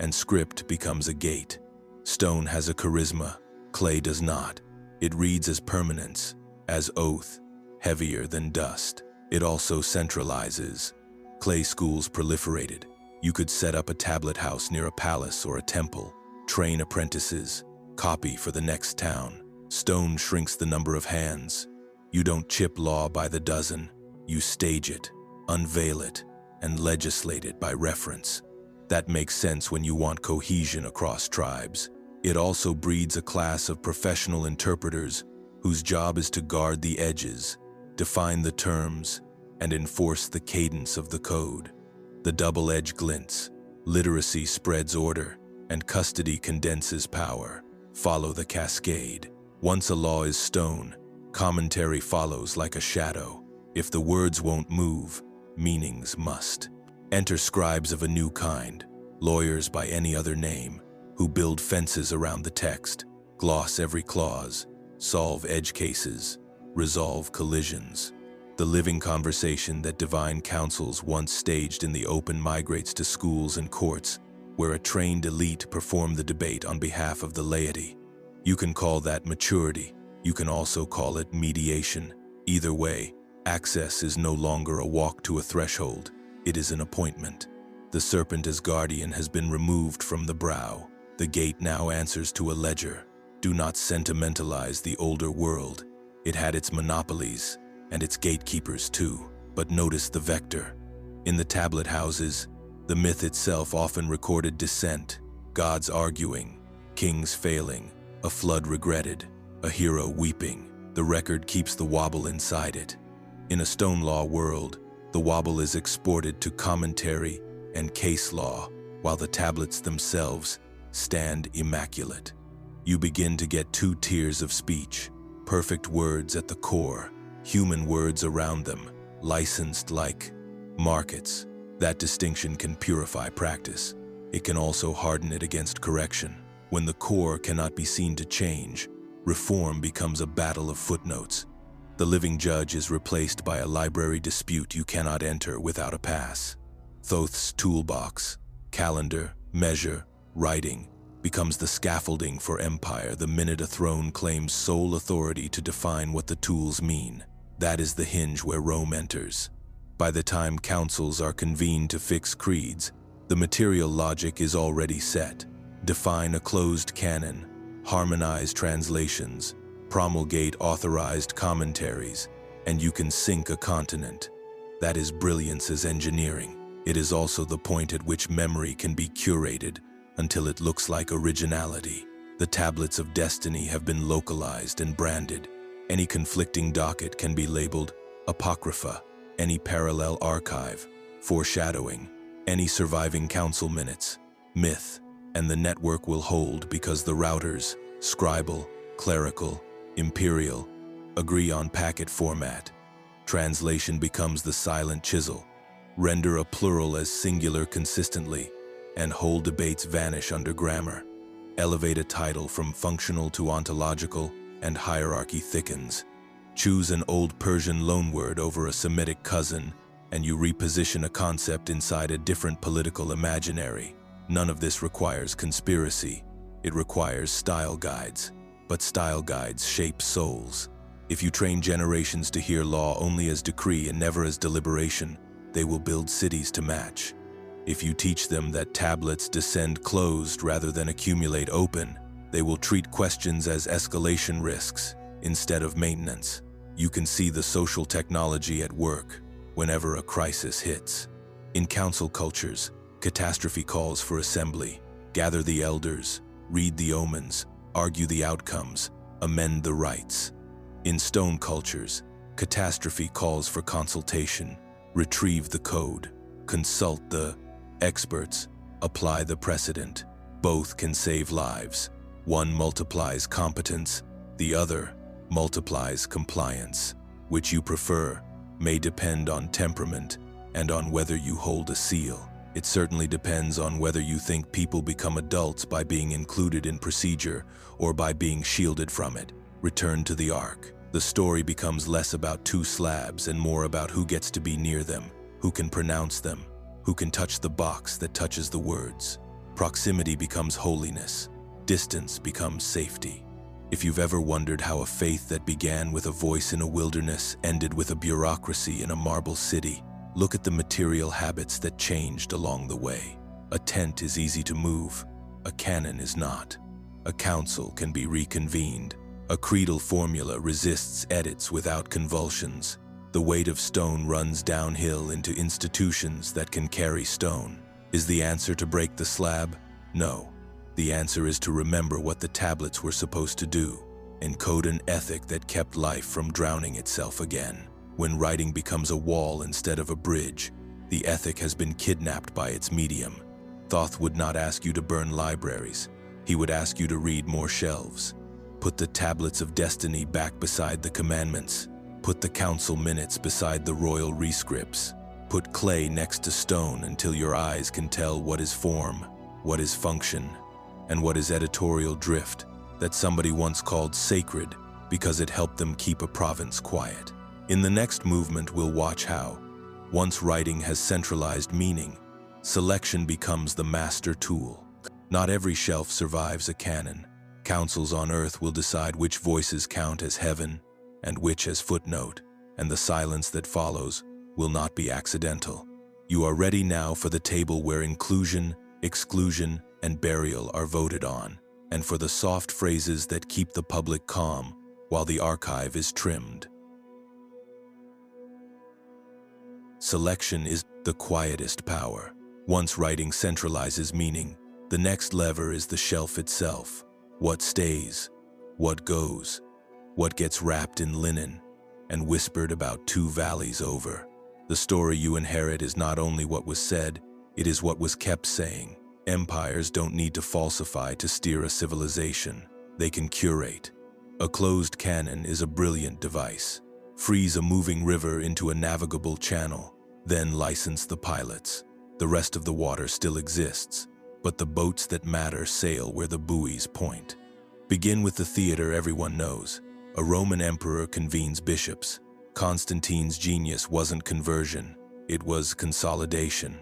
and script becomes a gate. Stone has a charisma, clay does not. It reads as permanence, as oath, heavier than dust. It also centralizes. Clay schools proliferated. You could set up a tablet house near a palace or a temple, train apprentices, copy for the next town. Stone shrinks the number of hands. You don't chip law by the dozen. You stage it, unveil it, and legislate it by reference. That makes sense when you want cohesion across tribes. It also breeds a class of professional interpreters whose job is to guard the edges, define the terms, and enforce the cadence of the code. The double edge glints. Literacy spreads order, and custody condenses power. Follow the cascade. Once a law is stone, commentary follows like a shadow. If the words won't move, meanings must. Enter scribes of a new kind, lawyers by any other name, who build fences around the text, gloss every clause, solve edge cases, resolve collisions. The living conversation that divine councils once staged in the open migrates to schools and courts, where a trained elite perform the debate on behalf of the laity. You can call that maturity. You can also call it mediation. Either way, access is no longer a walk to a threshold. It is an appointment. The serpent as guardian has been removed from the brow. The gate now answers to a ledger. Do not sentimentalize the older world. It had its monopolies, and its gatekeepers too. But notice the vector. In the tablet houses, the myth itself often recorded dissent, gods arguing, kings failing, a flood regretted, a hero weeping. The record keeps the wobble inside it. In a stone law world, the wobble is exported to commentary and case law, while the tablets themselves stand immaculate. You begin to get two tiers of speech, perfect words at the core, human words around them, licensed like markets. That distinction can purify practice. It can also harden it against correction. When the core cannot be seen to change, reform becomes a battle of footnotes. The living judge is replaced by a library dispute you cannot enter without a pass. Thoth's toolbox, calendar, measure, writing, becomes the scaffolding for empire the minute a throne claims sole authority to define what the tools mean. That is the hinge where Rome enters. By the time councils are convened to fix creeds, the material logic is already set. Define a closed canon, harmonize translations, promulgate authorized commentaries, and you can sink a continent. That is brilliance as engineering. It is also the point at which memory can be curated until it looks like originality. The tablets of destiny have been localized and branded. Any conflicting docket can be labeled apocrypha, any parallel archive, foreshadowing, any surviving council minutes, myth, and the network will hold because the routers, scribal, clerical, imperial, agree on packet format. Translation becomes the silent chisel. Render a plural as singular consistently, and whole debates vanish under grammar. Elevate a title from functional to ontological, and hierarchy thickens. Choose an old Persian loanword over a Semitic cousin, and you reposition a concept inside a different political imaginary. None of this requires conspiracy. It requires style guides. But style guides shape souls. If you train generations to hear law only as decree and never as deliberation, they will build cities to match. If you teach them that tablets descend closed rather than accumulate open, they will treat questions as escalation risks instead of maintenance. You can see the social technology at work whenever a crisis hits. In council cultures, catastrophe calls for assembly. Gather the elders, read the omens, argue the outcomes, amend the rites. In stone cultures, catastrophe calls for consultation. Retrieve the code, consult the experts, apply the precedent. Both can save lives. One multiplies competence, the other multiplies compliance. Which you prefer may depend on temperament and on whether you hold a seal. It certainly depends on whether you think people become adults by being included in procedure or by being shielded from it. return to the Ark. The story becomes less about two slabs and more about who gets to be near them, who can pronounce them, who can touch the box that touches the words. Proximity becomes holiness. Distance becomes safety. If you've ever wondered how a faith that began with a voice in a wilderness ended with a bureaucracy in a marble city, look at the material habits that changed along the way. A tent is easy to move. A canon is not. A council can be reconvened. A creedal formula resists edits without convulsions. The weight of stone runs downhill into institutions that can carry stone. Is the answer to break the slab? No. The answer is to remember what the tablets were supposed to do, encode an ethic that kept life from drowning itself again. When writing becomes a wall instead of a bridge, the ethic has been kidnapped by its medium. Thoth would not ask you to burn libraries. He would ask you to read more shelves. Put the tablets of destiny back beside the commandments. Put the council minutes beside the royal rescripts. Put clay next to stone until your eyes can tell what is form, what is function, and what is editorial drift that somebody once called sacred because it helped them keep a province quiet. In the next movement, we'll watch how, once writing has centralized meaning, selection becomes the master tool. Not every shelf survives a canon. Councils on earth will decide which voices count as heaven and which as footnote, and the silence that follows will not be accidental. You are ready now for the table where inclusion, exclusion, and burial are voted on, and for the soft phrases that keep the public calm while the archive is trimmed. Selection is the quietest power. Once writing centralizes meaning, the next lever is the shelf itself. What stays, what goes, what gets wrapped in linen and whispered about 2 valleys over. The story you inherit is not only what was said, it is what was kept saying. Empires don't need to falsify to steer a civilization. They can curate. A closed canon is a brilliant device. Freeze a moving river into a navigable channel, then license the pilots. The rest of the water still exists, but the boats that matter sail where the buoys point. Begin with the theater everyone knows. A Roman emperor convenes bishops. Constantine's genius wasn't conversion, it was consolidation.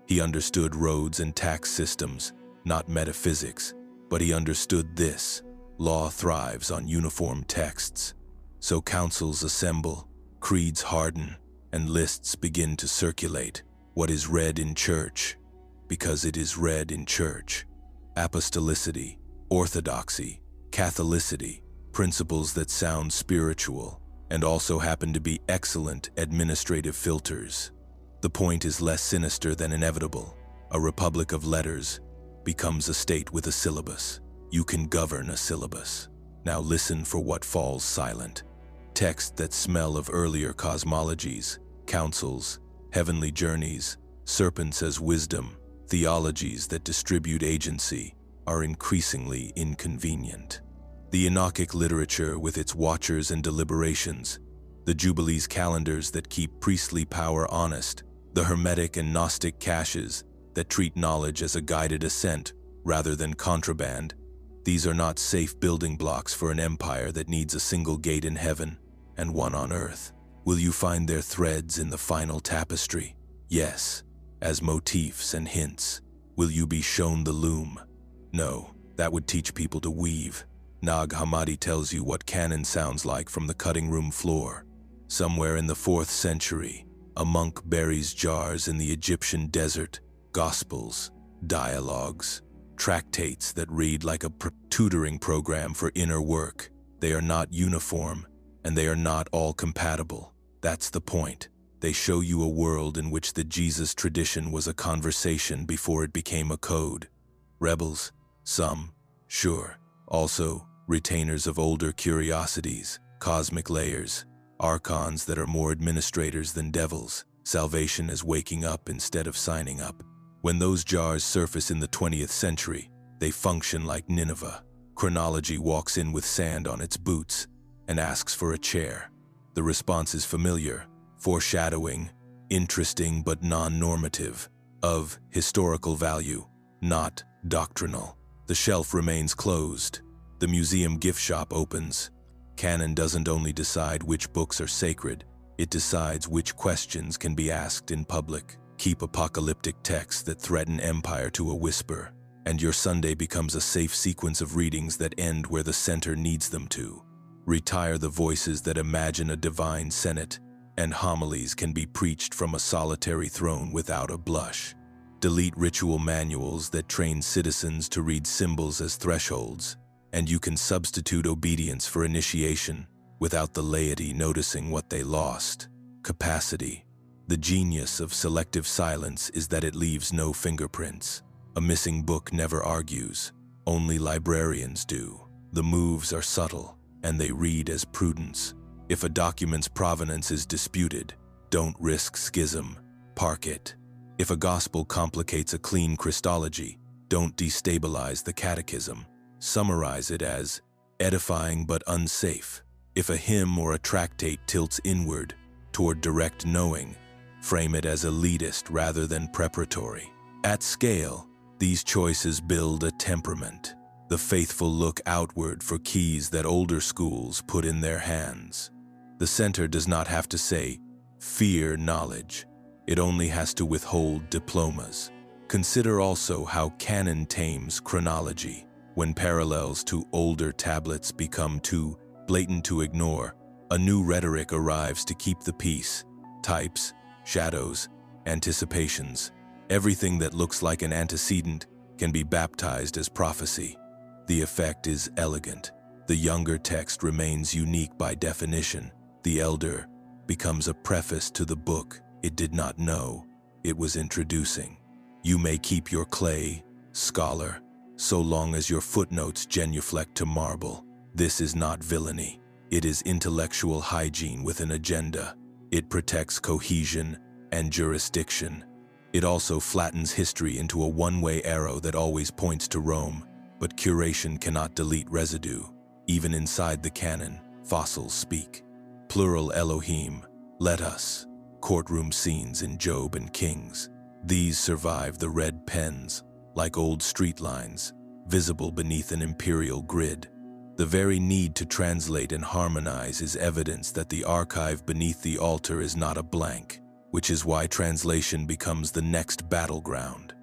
He understood roads and tax systems, not metaphysics, but he understood this: law thrives on uniform texts. So councils assemble, creeds harden, and lists begin to circulate. What is read in church? Because it is read in church. Apostolicity, orthodoxy, Catholicity, principles that sound spiritual and also happen to be excellent administrative filters. The point is less sinister than inevitable. A republic of letters becomes a state with a syllabus. You can govern a syllabus. Now listen for what falls silent. Texts that smell of earlier cosmologies, councils, heavenly journeys, serpents as wisdom, theologies that distribute agency, are increasingly inconvenient. The Enochic literature with its watchers and deliberations, the Jubilees calendars that keep priestly power honest, the Hermetic and Gnostic caches that treat knowledge as a guided ascent rather than contraband, these are not safe building blocks for an empire that needs a single gate in heaven and one on earth. Will you find their threads in the final tapestry? Yes, as motifs and hints. Will you be shown the loom? No, that would teach people to weave. Nag Hammadi tells you what canon sounds like from the cutting room floor. Somewhere in the 4th century, a monk buries jars in the Egyptian desert, gospels, dialogues, tractates that read like a tutoring program for inner work. They are not uniform, and they are not all compatible. That's the point. They show you a world in which the Jesus tradition was a conversation before it became a code. Rebels? Some, sure. Also, retainers of older curiosities, cosmic layers, archons that are more administrators than devils. Salvation is waking up instead of signing up. When those jars surface in the 20th century, they function like Nineveh. Chronology walks in with sand on its boots and asks for a chair. The response is familiar, foreshadowing, interesting but non-normative, of historical value, not doctrinal. The shelf remains closed. The museum gift shop opens. Canon doesn't only decide which books are sacred, it decides which questions can be asked in public. Keep apocalyptic texts that threaten empire to a whisper, and your Sunday becomes a safe sequence of readings that end where the center needs them to. Retire the voices that imagine a divine senate, and homilies can be preached from a solitary throne without a blush. Delete ritual manuals that train citizens to read symbols as thresholds, and you can substitute obedience for initiation without the laity noticing what they lost. Capacity. The genius of selective silence is that it leaves no fingerprints. A missing book never argues. Only librarians do. The moves are subtle, and they read as prudence. If a document's provenance is disputed, don't risk schism. Park it. If a gospel complicates a clean Christology, don't destabilize the catechism. Summarize it as edifying but unsafe. If a hymn or a tractate tilts inward, toward direct knowing, frame it as elitist rather than preparatory. At scale, these choices build a temperament. The faithful look outward for keys that older schools put in their hands. The center does not have to say, fear knowledge. It only has to withhold diplomas. Consider also how Canon tames chronology. When parallels to older tablets become too blatant to ignore, a new rhetoric arrives to keep the peace. Types, shadows, anticipations. Everything that looks like an antecedent can be baptized as prophecy. The effect is elegant. The younger text remains unique by definition. The elder becomes a preface to the book it did not know it was introducing. You may keep your clay, scholar, so long as your footnotes genuflect to marble. This is not villainy. It is intellectual hygiene with an agenda. It protects cohesion and jurisdiction. It also flattens history into a one-way arrow that always points to Rome, but curation cannot delete residue. Even inside the canon, fossils speak. Plural Elohim, let us. Courtroom scenes in Job and Kings. These survive the red pens, like old street lines, visible beneath an imperial grid. The very need to translate and harmonize is evidence that the archive beneath the altar is not a blank, which is why translation becomes the next battleground.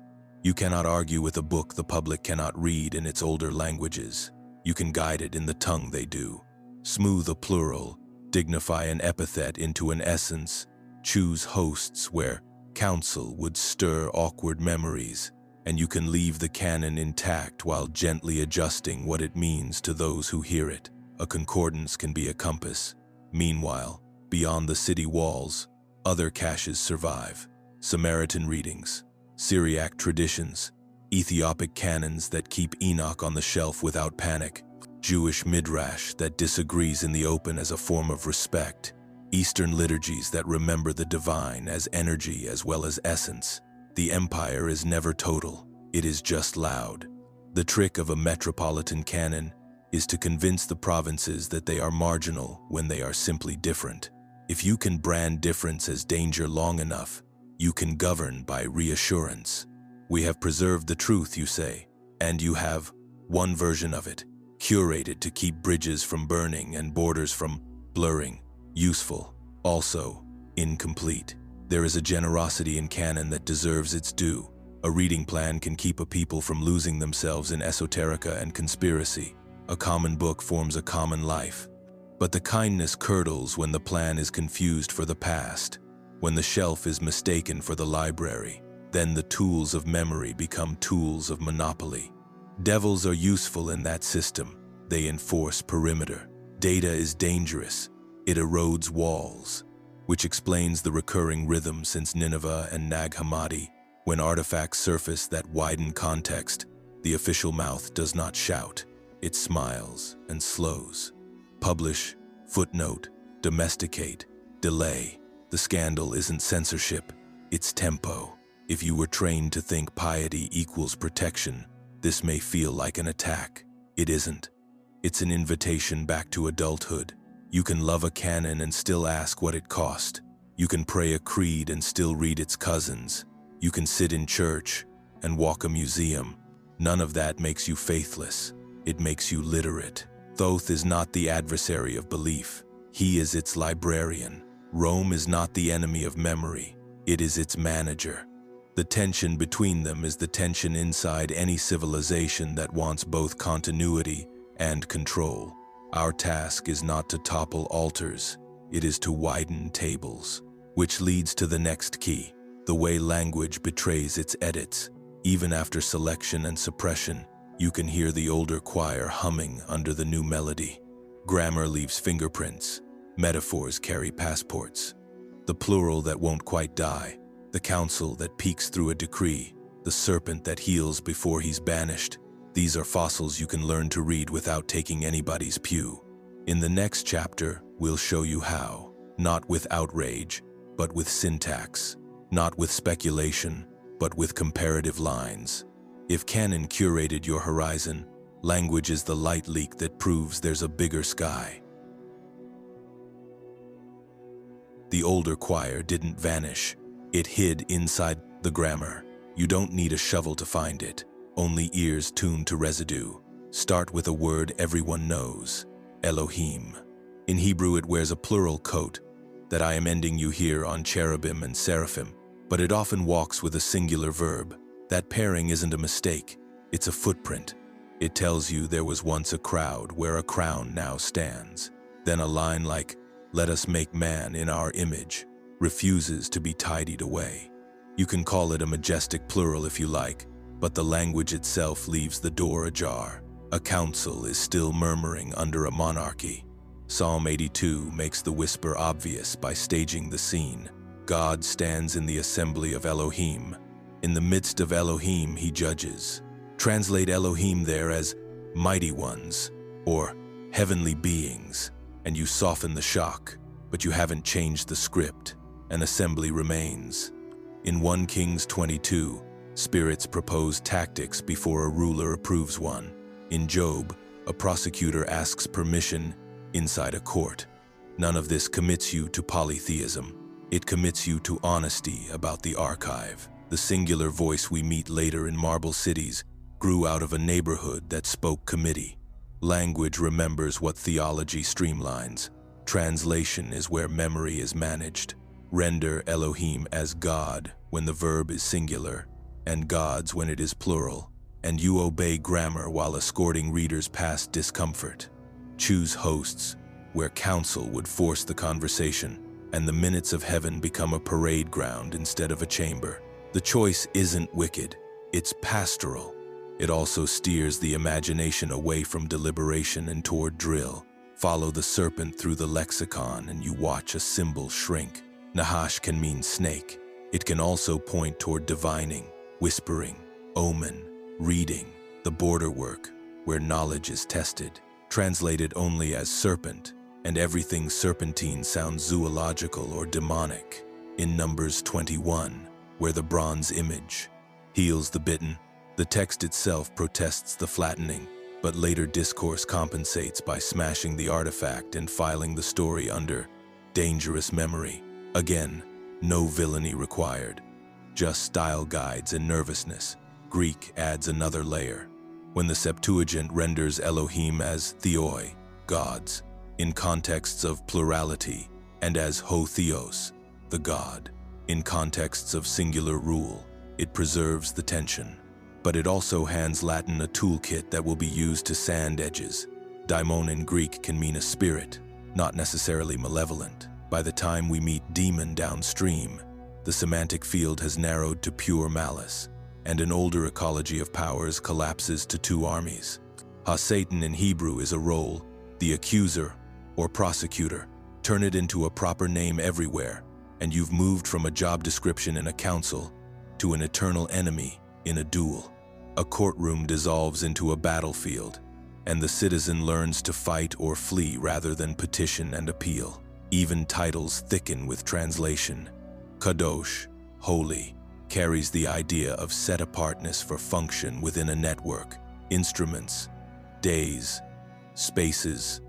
You cannot argue with a book the public cannot read in its older languages. You can guide it in the tongue they do. Smooth a plural, dignify an epithet into an essence, choose hosts where counsel would stir awkward memories, and you can leave the canon intact while gently adjusting what it means to those who hear it. A concordance can be a compass. Meanwhile, beyond the city walls, other caches survive. Samaritan readings, Syriac traditions, Ethiopic canons that keep Enoch on the shelf without panic, Jewish midrash that disagrees in the open as a form of respect, Eastern liturgies that remember the divine as energy as well as essence. The empire is never total, it is just loud. The trick of a metropolitan canon is to convince the provinces that they are marginal when they are simply different. If you can brand difference as danger long enough, you can govern by reassurance. We have preserved the truth, you say, and you have one version of it, curated to keep bridges from burning and borders from blurring. Useful, also incomplete. There is a generosity in canon that deserves its due. A reading plan can keep a people from losing themselves in esoterica and conspiracy. A common book forms a common life. But the kindness curdles when the plan is confused for the past, when the shelf is mistaken for the library. Then the tools of memory become tools of monopoly. Devils are useful in that system. They enforce perimeter. Data is dangerous. It erodes walls, which explains the recurring rhythm since Nineveh and Nag Hammadi. When artifacts surface that widen context, the official mouth does not shout. It smiles and slows. Publish, footnote, domesticate, delay. The scandal isn't censorship, it's tempo. If you were trained to think piety equals protection, this may feel like an attack. It isn't. It's an invitation back to adulthood. You can love a canon and still ask what it cost. You can pray a creed and still read its cousins. You can sit in church and walk a museum. None of that makes you faithless. It makes you literate. Thoth is not the adversary of belief. He is its librarian. Rome is not the enemy of memory. It is its manager. The tension between them is the tension inside any civilization that wants both continuity and control. Our task is not to topple altars. It is to widen tables. Which leads to the next key, the way language betrays its edits. Even after selection and suppression, you can hear the older choir humming under the new melody. Grammar leaves fingerprints. Metaphors carry passports. The plural that won't quite die, the council that peeks through a decree, the serpent that heals before he's banished. These are fossils you can learn to read without taking anybody's pew. In the next chapter, we'll show you how, not with outrage, but with syntax, not with speculation, but with comparative lines. If Canon curated your horizon, language is the light leak that proves there's a bigger sky. The older choir didn't vanish. It hid inside the grammar. You don't need a shovel to find it, only ears tuned to residue. Start with a word everyone knows, Elohim. In Hebrew it wears a plural coat, that I am ending you here on cherubim and seraphim, but it often walks with a singular verb. That pairing isn't a mistake, it's a footprint. It tells you there was once a crowd where a crown now stands. Then a line like, "Let us make man in our image," refuses to be tidied away. You can call it a majestic plural if you like, but the language itself leaves the door ajar. A council is still murmuring under a monarchy. Psalm 82 makes the whisper obvious by staging the scene. God stands in the assembly of Elohim. In the midst of Elohim, he judges. Translate Elohim there as mighty ones or heavenly beings, and you soften the shock, but you haven't changed the script. An assembly remains. In 1 Kings 22, spirits propose tactics before a ruler approves one. In Job, a prosecutor asks permission inside a court. None of this commits you to polytheism. It commits you to honesty about the archive. The singular voice we meet later in marble cities grew out of a neighborhood that spoke committee. Language remembers what theology streamlines. Translation is where memory is managed. Render Elohim as God when the verb is singular, and gods when it is plural, and you obey grammar while escorting readers past discomfort. Choose hosts where counsel would force the conversation, and the minutes of heaven become a parade ground instead of a chamber. The choice isn't wicked, it's pastoral. It also steers the imagination away from deliberation and toward drill. Follow the serpent through the lexicon and you watch a symbol shrink. Nahash can mean snake. It can also point toward divining, whispering, omen, reading, the border work, where knowledge is tested. Translated only as serpent, and everything serpentine sounds zoological or demonic. In Numbers 21, where the bronze image heals the bitten, the text itself protests the flattening, but later discourse compensates by smashing the artifact and filing the story under dangerous memory. Again, no villainy required, just style guides and nervousness. Greek adds another layer. When the Septuagint renders Elohim as theoi, gods, in contexts of plurality, and as ho theos, the god, in contexts of singular rule, it preserves the tension. But it also hands Latin a toolkit that will be used to sand edges. Daimon in Greek can mean a spirit, not necessarily malevolent. By the time we meet demon downstream, the semantic field has narrowed to pure malice, and an older ecology of powers collapses to two armies. Ha-Satan in Hebrew is a role, the accuser or prosecutor. Turn it into a proper name everywhere, and you've moved from a job description in a council to an eternal enemy in a duel. A courtroom dissolves into a battlefield, and the citizen learns to fight or flee rather than petition and appeal. Even titles thicken with translation. Kadosh, holy, carries the idea of set-apartness for function within a network. Instruments, days, spaces,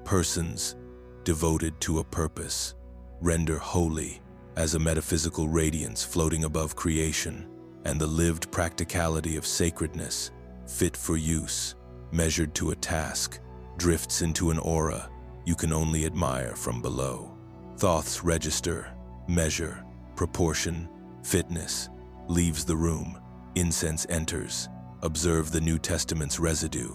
persons, devoted to a purpose. Render holy as a metaphysical radiance floating above creation, and the lived practicality of sacredness, fit for use, measured to a task, drifts into an aura you can only admire from below. Thoth's register, measure, proportion, fitness, leaves the room, incense enters. Observe the New Testament's residue.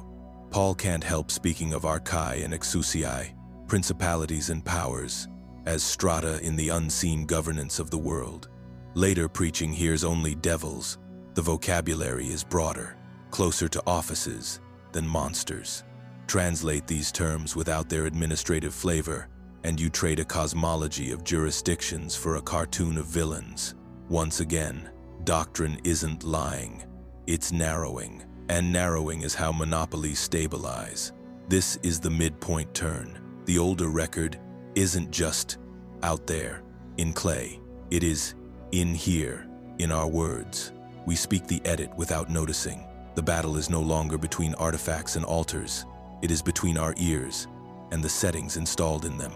Paul can't help speaking of archai and exousiai, principalities and powers, as strata in the unseen governance of the world. Later preaching hears only devils. The vocabulary is broader, closer to offices than monsters. Translate these terms without their administrative flavor, and you trade a cosmology of jurisdictions for a cartoon of villains. Once again, doctrine isn't lying, it's narrowing, and narrowing is how monopolies stabilize. This is the midpoint turn. The older record isn't just out there, in clay. It is in here, in our words. We speak the edit without noticing. The battle is no longer between artifacts and altars. It is between our ears and the settings installed in them.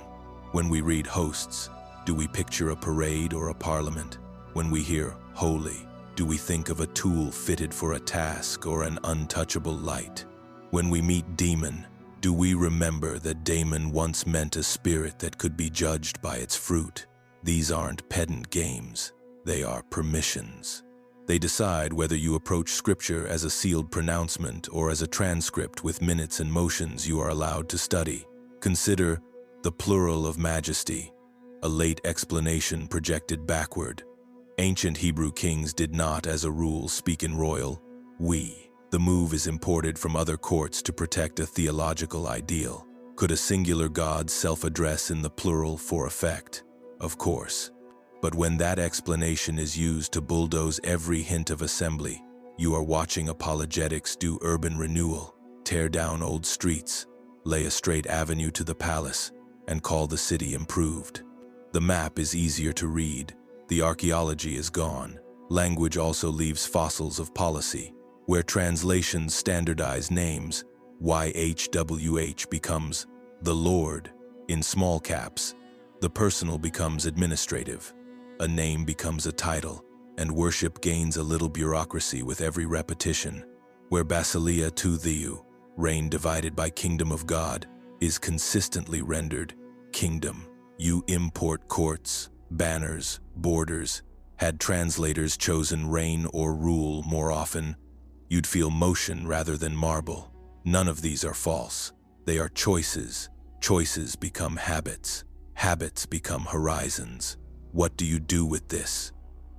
When we read hosts, do we picture a parade or a parliament? When we hear holy, do we think of a tool fitted for a task or an untouchable light? When we meet demon, do we remember that daemon once meant a spirit that could be judged by its fruit? These aren't pedant games, they are permissions. They decide whether you approach scripture as a sealed pronouncement or as a transcript with minutes and motions you are allowed to study. Consider the plural of majesty, a late explanation projected backward. Ancient Hebrew kings did not, as a rule, speak in royal we. The move is imported from other courts to protect a theological ideal. Could a singular god self-address in the plural for effect? Of course. But when that explanation is used to bulldoze every hint of assembly, you are watching apologetics do urban renewal, tear down old streets, lay a straight avenue to the palace, and call the city improved. The map is easier to read. The archaeology is gone. Language also leaves fossils of policy. Where translations standardize names, YHWH becomes the Lord in small caps. The personal becomes administrative. A name becomes a title, and worship gains a little bureaucracy with every repetition. Where Basileia to Theu, reign divided by kingdom of God, is consistently rendered kingdom. You import courts, banners, borders. Had translators chosen reign or rule more often, you'd feel motion rather than marble. None of these are false. They are choices. Choices become habits. Habits become horizons. What do you do with this?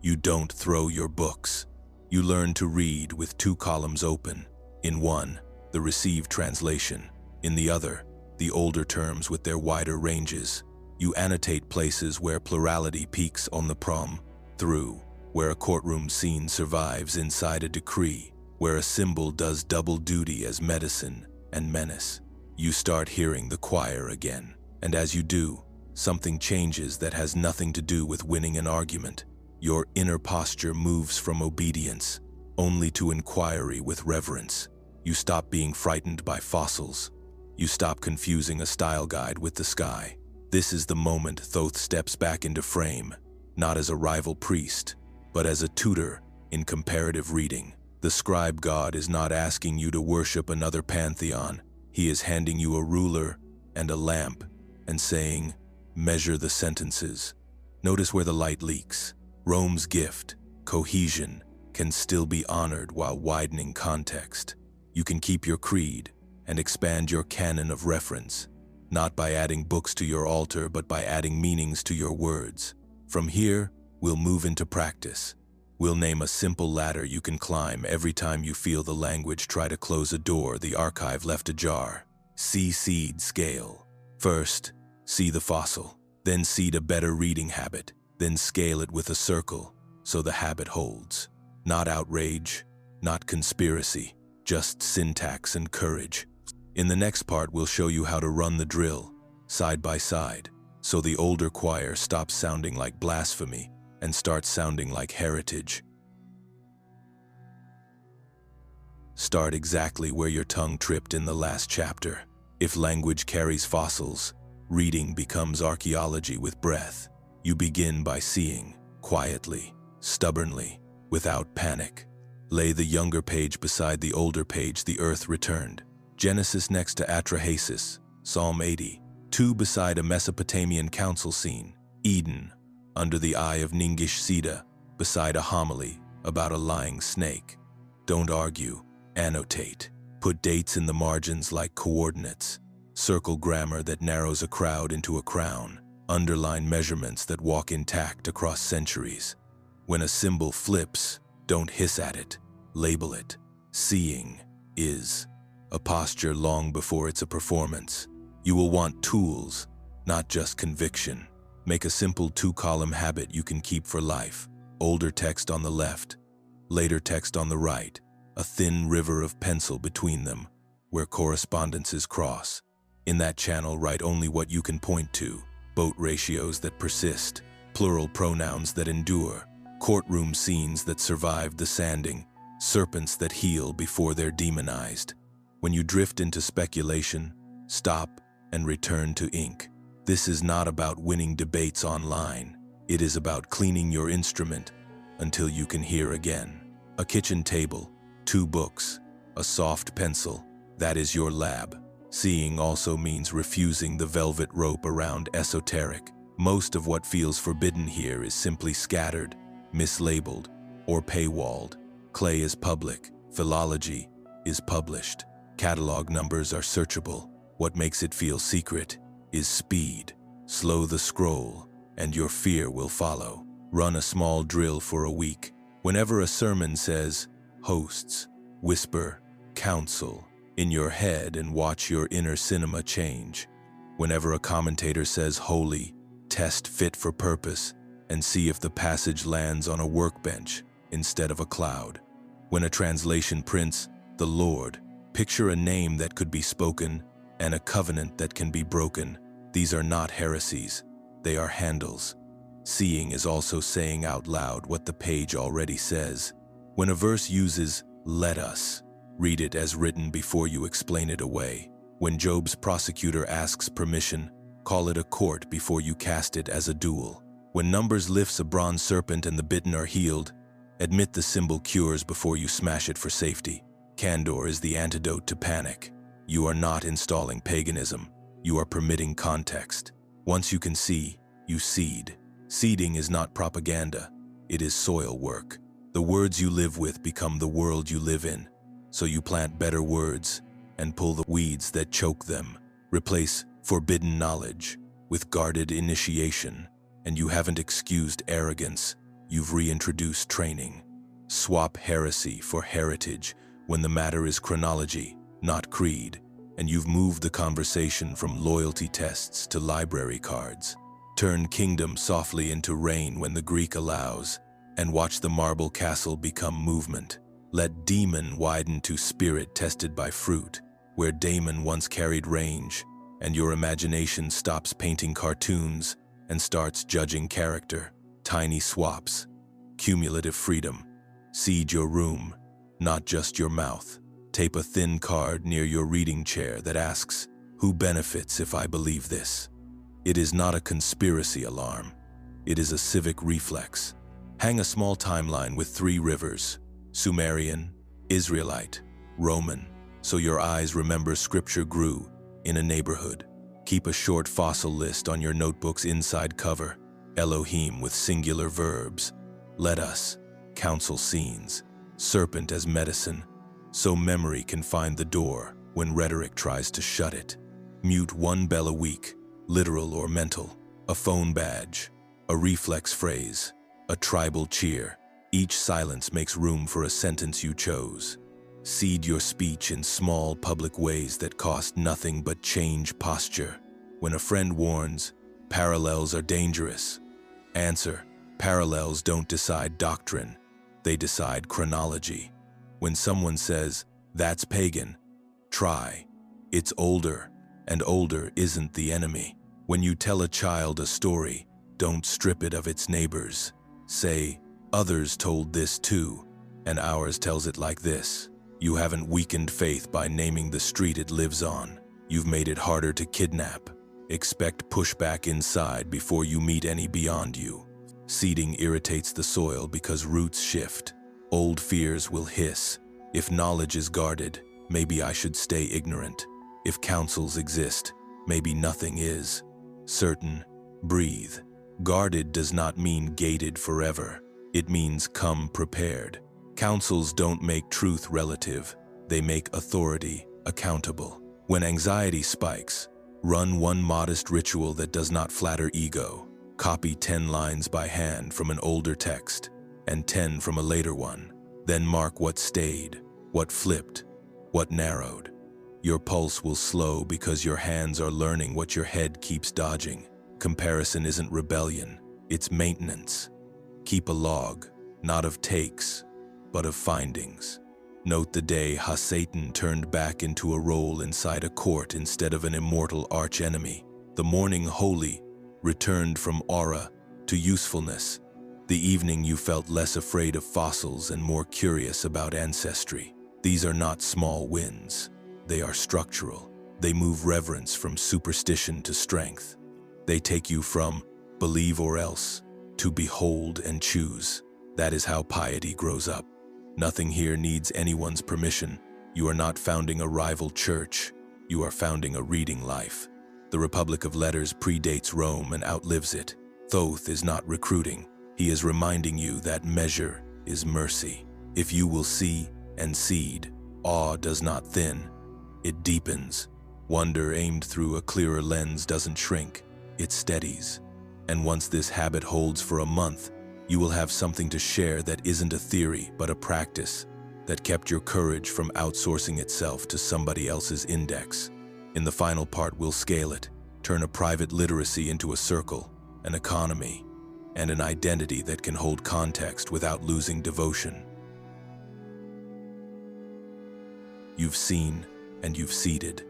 You don't throw your books. You learn to read with two columns open. In one, the received translation. In the other, the older terms with their wider ranges. You annotate places where plurality peaks on the prom, through, where a courtroom scene survives inside a decree, where a symbol does double duty as medicine and menace. You start hearing the choir again, and as you do, something changes that has nothing to do with winning an argument. Your inner posture moves from obedience only to inquiry with reverence. You stop being frightened by fossils. You stop confusing a style guide with the sky. This is the moment Thoth steps back into frame, not as a rival priest, but as a tutor in comparative reading. The scribe god is not asking you to worship another pantheon. He is handing you a ruler and a lamp and saying, measure the sentences. Notice where the light leaks. Rome's gift, cohesion, can still be honored while widening context. You can keep your creed and expand your canon of reference, not by adding books to your altar, but by adding meanings to your words. From here, we'll move into practice. We'll name a simple ladder you can climb every time you feel the language try to close a door the archive left ajar. See seed scale. First, see the fossil, then seed a better reading habit, then scale it with a circle so the habit holds. Not outrage, not conspiracy, just syntax and courage. In the next part, we'll show you how to run the drill, side by side, so the older choir stops sounding like blasphemy and starts sounding like heritage. Start exactly where your tongue tripped in the last chapter. If language carries fossils, reading becomes archaeology with breath. You begin by seeing, quietly, stubbornly, without panic. Lay the younger page beside the older page the earth returned. Genesis next to Atrahasis, Psalm 80. 2 beside a Mesopotamian council scene. Eden, under the eye of Ningish Sida, beside a homily about a lying snake. Don't argue, annotate. Put dates in the margins like coordinates. Circle grammar that narrows a crowd into a crown. Underline measurements that walk intact across centuries. When a symbol flips, don't hiss at it. Label it. Seeing is a posture long before it's a performance. You will want tools, not just conviction. Make a simple 2-column habit you can keep for life. Older text on the left, later text on the right. A thin river of pencil between them, where correspondences cross. In that channel, write only what you can point to. Boat ratios that persist, plural pronouns that endure, courtroom scenes that survive the sanding, serpents that heal before they're demonized. When you drift into speculation, stop and return to ink. This is not about winning debates online. It is about cleaning your instrument until you can hear again. A kitchen table, 2 books, a soft pencil, that is your lab. Seeing also means refusing the velvet rope around esoteric. Most of what feels forbidden here is simply scattered, mislabeled, or paywalled. Clay is public, philology is published. Catalog numbers are searchable. What makes it feel secret is speed. Slow the scroll, and your fear will follow. Run a small drill for a week. Whenever a sermon says, hosts, whisper, counsel, in your head and watch your inner cinema change. Whenever a commentator says holy, test fit for purpose and see if the passage lands on a workbench instead of a cloud. When a translation prints, the Lord, picture a name that could be spoken and a covenant that can be broken. These are not heresies, they are handles. Seeing is also saying out loud what the page already says. When a verse uses, let us, read it as written before you explain it away. When Job's prosecutor asks permission, call it a court before you cast it as a duel. When Numbers lifts a bronze serpent and the bitten are healed, admit the symbol cures before you smash it for safety. Candor is the antidote to panic. You are not installing paganism. You are permitting context. Once you can see, you seed. Seeding is not propaganda. It is soil work. The words you live with become the world you live in. So you plant better words and pull the weeds that choke them. Replace forbidden knowledge with guarded initiation, and you haven't excused arrogance, you've reintroduced training. Swap heresy for heritage when the matter is chronology, not creed, and you've moved the conversation from loyalty tests to library cards. Turn kingdom softly into rain when the Greek allows, and watch the marble castle become movement. Let demon widen to spirit tested by fruit, where daemon once carried range, and your imagination stops painting cartoons and starts judging character. Tiny swaps, cumulative freedom. Seed your room, not just your mouth. Tape a thin card near your reading chair that asks, who benefits if I believe this? It is not a conspiracy alarm. It is a civic reflex. Hang a small timeline with 3 rivers, Sumerian, Israelite, Roman, so your eyes remember scripture grew in a neighborhood. Keep a short fossil list on your notebook's inside cover. Elohim with singular verbs. Let us, counsel scenes. Serpent as medicine, so memory can find the door when rhetoric tries to shut it. Mute 1 bell a week, literal or mental. A phone badge, a reflex phrase, a tribal cheer. Each silence makes room for a sentence you chose. Seed your speech in small public ways that cost nothing but change posture. When a friend warns, parallels are dangerous. Answer, parallels don't decide doctrine, they decide chronology. When someone says, that's pagan, try. It's older, and older isn't the enemy. When you tell a child a story, don't strip it of its neighbors. Say, others told this too, and ours tells it like this. You haven't weakened faith by naming the street it lives on. You've made it harder to kidnap. Expect pushback inside before you meet any beyond you. Seeding irritates the soil because roots shift. Old fears will hiss. If knowledge is guarded, maybe I should stay ignorant. If councils exist, maybe nothing is. Certain, breathe. Guarded does not mean gated forever. It means come prepared. Councils don't make truth relative. They make authority accountable. When anxiety spikes, run one modest ritual that does not flatter ego. Copy 10 lines by hand from an older text and 10 from a later one. Then mark what stayed, what flipped, what narrowed. Your pulse will slow because your hands are learning what your head keeps dodging. Comparison isn't rebellion, it's maintenance. Keep a log, not of takes, but of findings. Note the day Satan turned back into a role inside a court instead of an immortal archenemy. The morning holy returned from aura to usefulness. The evening you felt less afraid of fossils and more curious about ancestry. These are not small wins. They are structural. They move reverence from superstition to strength. They take you from believe or else to behold and choose. That is how piety grows up. Nothing here needs anyone's permission. You are not founding a rival church. You are founding a reading life. The Republic of Letters predates Rome and outlives it. Thoth is not recruiting. He is reminding you that measure is mercy. If you will see and seed, awe does not thin, it deepens. Wonder aimed through a clearer lens doesn't shrink, it steadies. And once this habit holds for a month, you will have something to share that isn't a theory but a practice that kept your courage from outsourcing itself to somebody else's index. In the final part, we'll scale it, turn a private literacy into a circle, an economy, and an identity that can hold context without losing devotion. You've seen and you've seeded.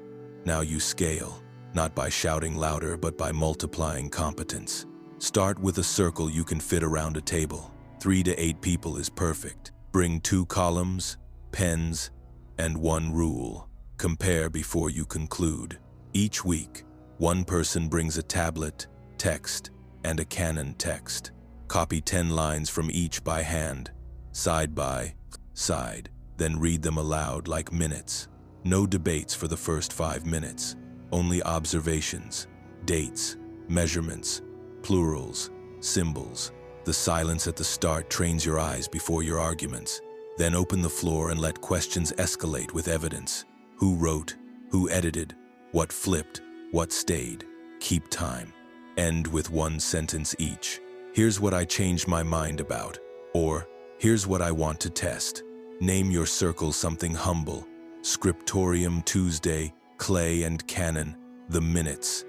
Now you scale, not by shouting louder but by multiplying competence. Start with a circle you can fit around a table. 3 to 8 people is perfect. Bring 2 columns, pens, and 1 rule. Compare before you conclude. Each week, one person brings a tablet, text, and a Canon text. Copy 10 lines from each by hand, side by side, then read them aloud like minutes. No debates for the first 5 minutes, only observations, dates, measurements, plurals, symbols. The silence at the start trains your eyes before your arguments. Then open the floor and let questions escalate with evidence. Who wrote? Who edited? What flipped? What stayed? Keep time. End with 1 sentence each. Here's what I changed my mind about. Or, here's what I want to test. Name your circle something humble. Scriptorium Tuesday, Clay and Canon, the minutes.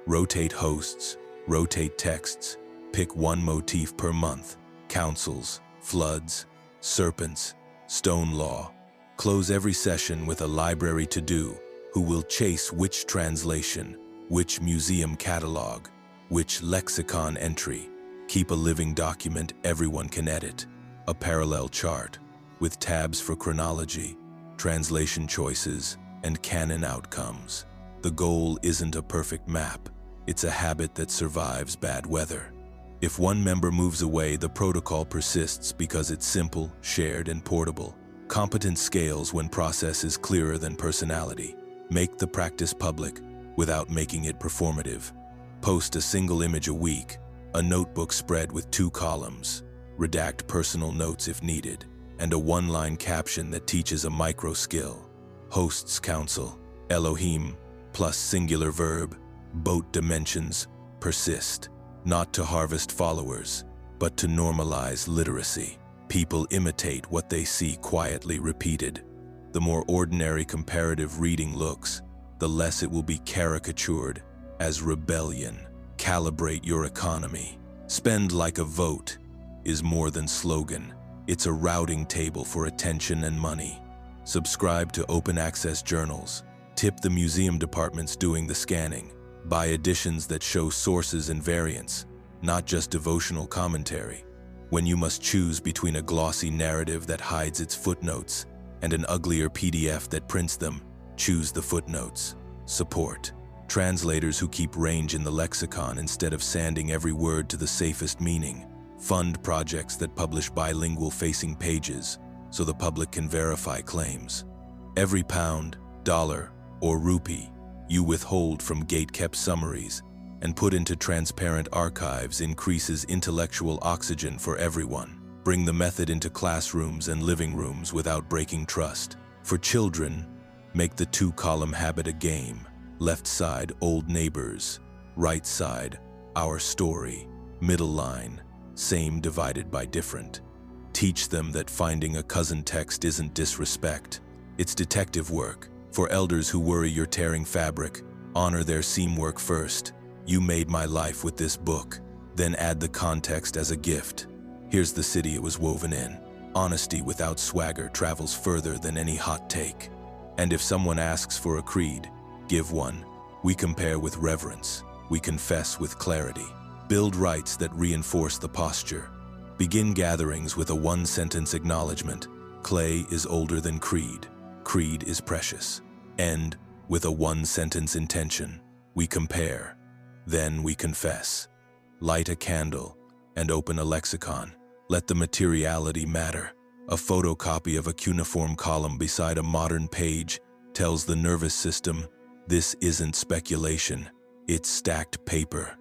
Rotate hosts, rotate texts. Pick 1 motif per month. Councils, floods, serpents, stone law. Close every session with a library to-do who will chase which translation, which museum catalog, which lexicon entry. Keep a living document everyone can edit. A parallel chart with tabs for chronology, translation choices, and canon outcomes. The goal isn't a perfect map. It's a habit that survives bad weather. If one member moves away, the protocol persists because it's simple, shared, and portable. Competence scales when process is clearer than personality. Make the practice public without making it performative. Post a single image a week, a notebook spread with 2 columns, redact personal notes if needed, and a 1-line caption that teaches a micro skill. Hosts council, Elohim, plus singular verb, boat dimensions, persist. Not to harvest followers, but to normalize literacy. People imitate what they see quietly repeated. The more ordinary comparative reading looks, the less it will be caricatured as rebellion. Calibrate your economy. Spend like a vote is more than slogan. It's a routing table for attention and money. Subscribe to open access journals. Tip the museum departments doing the scanning. Buy editions that show sources and variants, not just devotional commentary. When you must choose between a glossy narrative that hides its footnotes and an uglier PDF that prints them, choose the footnotes. Support translators who keep range in the lexicon instead of sanding every word to the safest meaning. Fund projects that publish bilingual facing pages so the public can verify claims. Every pound, dollar, or rupee you withhold from gate-kept summaries and put into transparent archives increases intellectual oxygen for everyone. Bring the method into classrooms and living rooms without breaking trust. For children, make the two-column habit a game. Left side, old neighbors. Right side, our story. Middle line, same divided by different. Teach them that finding a cousin text isn't disrespect. It's detective work. For elders who worry you're tearing fabric, honor their seamwork first. You made my life with this book. Then add the context as a gift. Here's the city it was woven in. Honesty without swagger travels further than any hot take. And if someone asks for a creed, give one. We compare with reverence. We confess with clarity. Build rites that reinforce the posture. Begin gatherings with a one-sentence acknowledgement. Clay is older than creed. Creed is precious. End with a one-sentence intention. We compare. Then we confess. Light a candle and open a lexicon. Let the materiality matter. A photocopy of a cuneiform column beside a modern page tells the nervous system, this isn't speculation, it's stacked paper.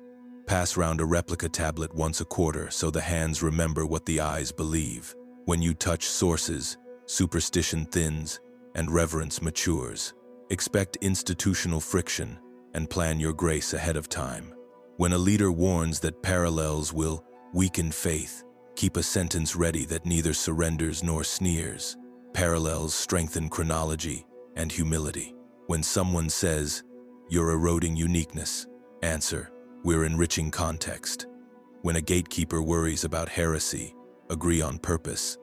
Pass round a replica tablet once a quarter so the hands remember what the eyes believe. When you touch sources, superstition thins and reverence matures. Expect institutional friction and plan your grace ahead of time. When a leader warns that parallels will weaken faith, keep a sentence ready that neither surrenders nor sneers. Parallels strengthen chronology and humility. When someone says, you're eroding uniqueness, answer, we're enriching context. When a gatekeeper worries about heresy, agree on purpose.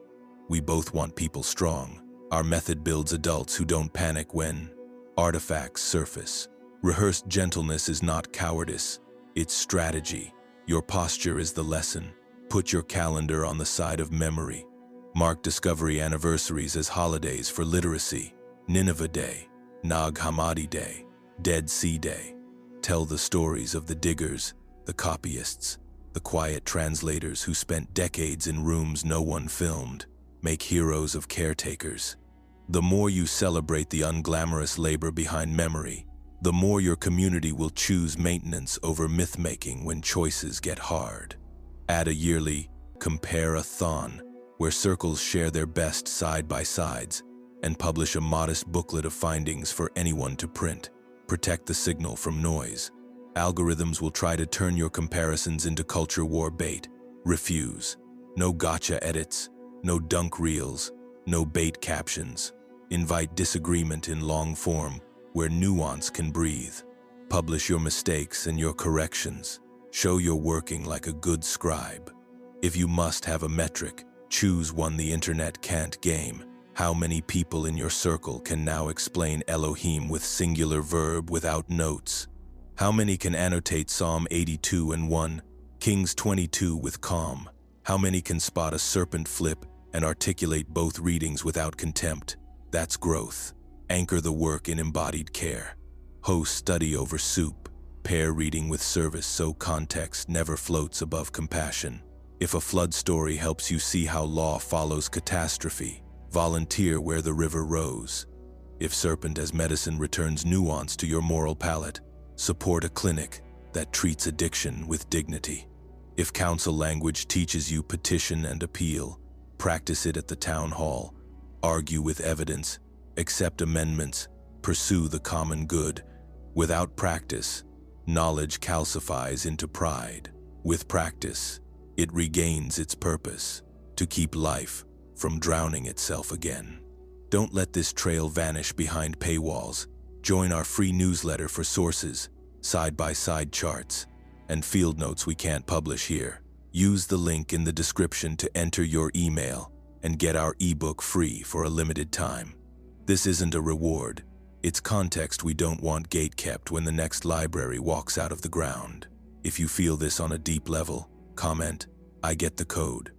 We both want people strong. Our method builds adults who don't panic when artifacts surface. Rehearsed gentleness is not cowardice, it's strategy. Your posture is the lesson. Put your calendar on the side of memory. Mark discovery anniversaries as holidays for literacy. Nineveh Day, Nag Hammadi Day, Dead Sea Day. Tell the stories of the diggers, the copyists, the quiet translators who spent decades in rooms no one filmed. Make heroes of caretakers. The more you celebrate the unglamorous labor behind memory, the more your community will choose maintenance over myth-making when choices get hard. Add a yearly compare-a-thon, where circles share their best side-by-sides, and publish a modest booklet of findings for anyone to print. Protect the signal from noise. Algorithms will try to turn your comparisons into culture war bait. Refuse. No gotcha edits, no dunk reels, no bait captions. Invite disagreement in long form, where nuance can breathe. Publish your mistakes and your corrections. Show you're working like a good scribe. If you must have a metric, choose one the internet can't game. How many people in your circle can now explain Elohim with singular verb without notes? How many can annotate Psalm 82 and 1, Kings 22 with calm? How many can spot a serpent flip and articulate both readings without contempt? That's growth. Anchor the work in embodied care. Host study over soup. Pair reading with service so context never floats above compassion. If a flood story helps you see how law follows catastrophe, volunteer where the river rose. If Serpent as medicine returns nuance to your moral palate, support a clinic that treats addiction with dignity. If council language teaches you petition and appeal, practice it at the town hall. Argue with evidence, accept amendments, pursue the common good. Without practice, knowledge calcifies into pride. With practice, it regains its purpose, to keep life from drowning itself again. Don't let this trail vanish behind paywalls. Join our free newsletter for sources, side-by-side charts, and field notes we can't publish here. Use the link in the description to enter your email and get our ebook free for a limited time. This isn't a reward. It's context we don't want gate-kept when the next library walks out of the ground. If you feel this on a deep level, comment, I get the code.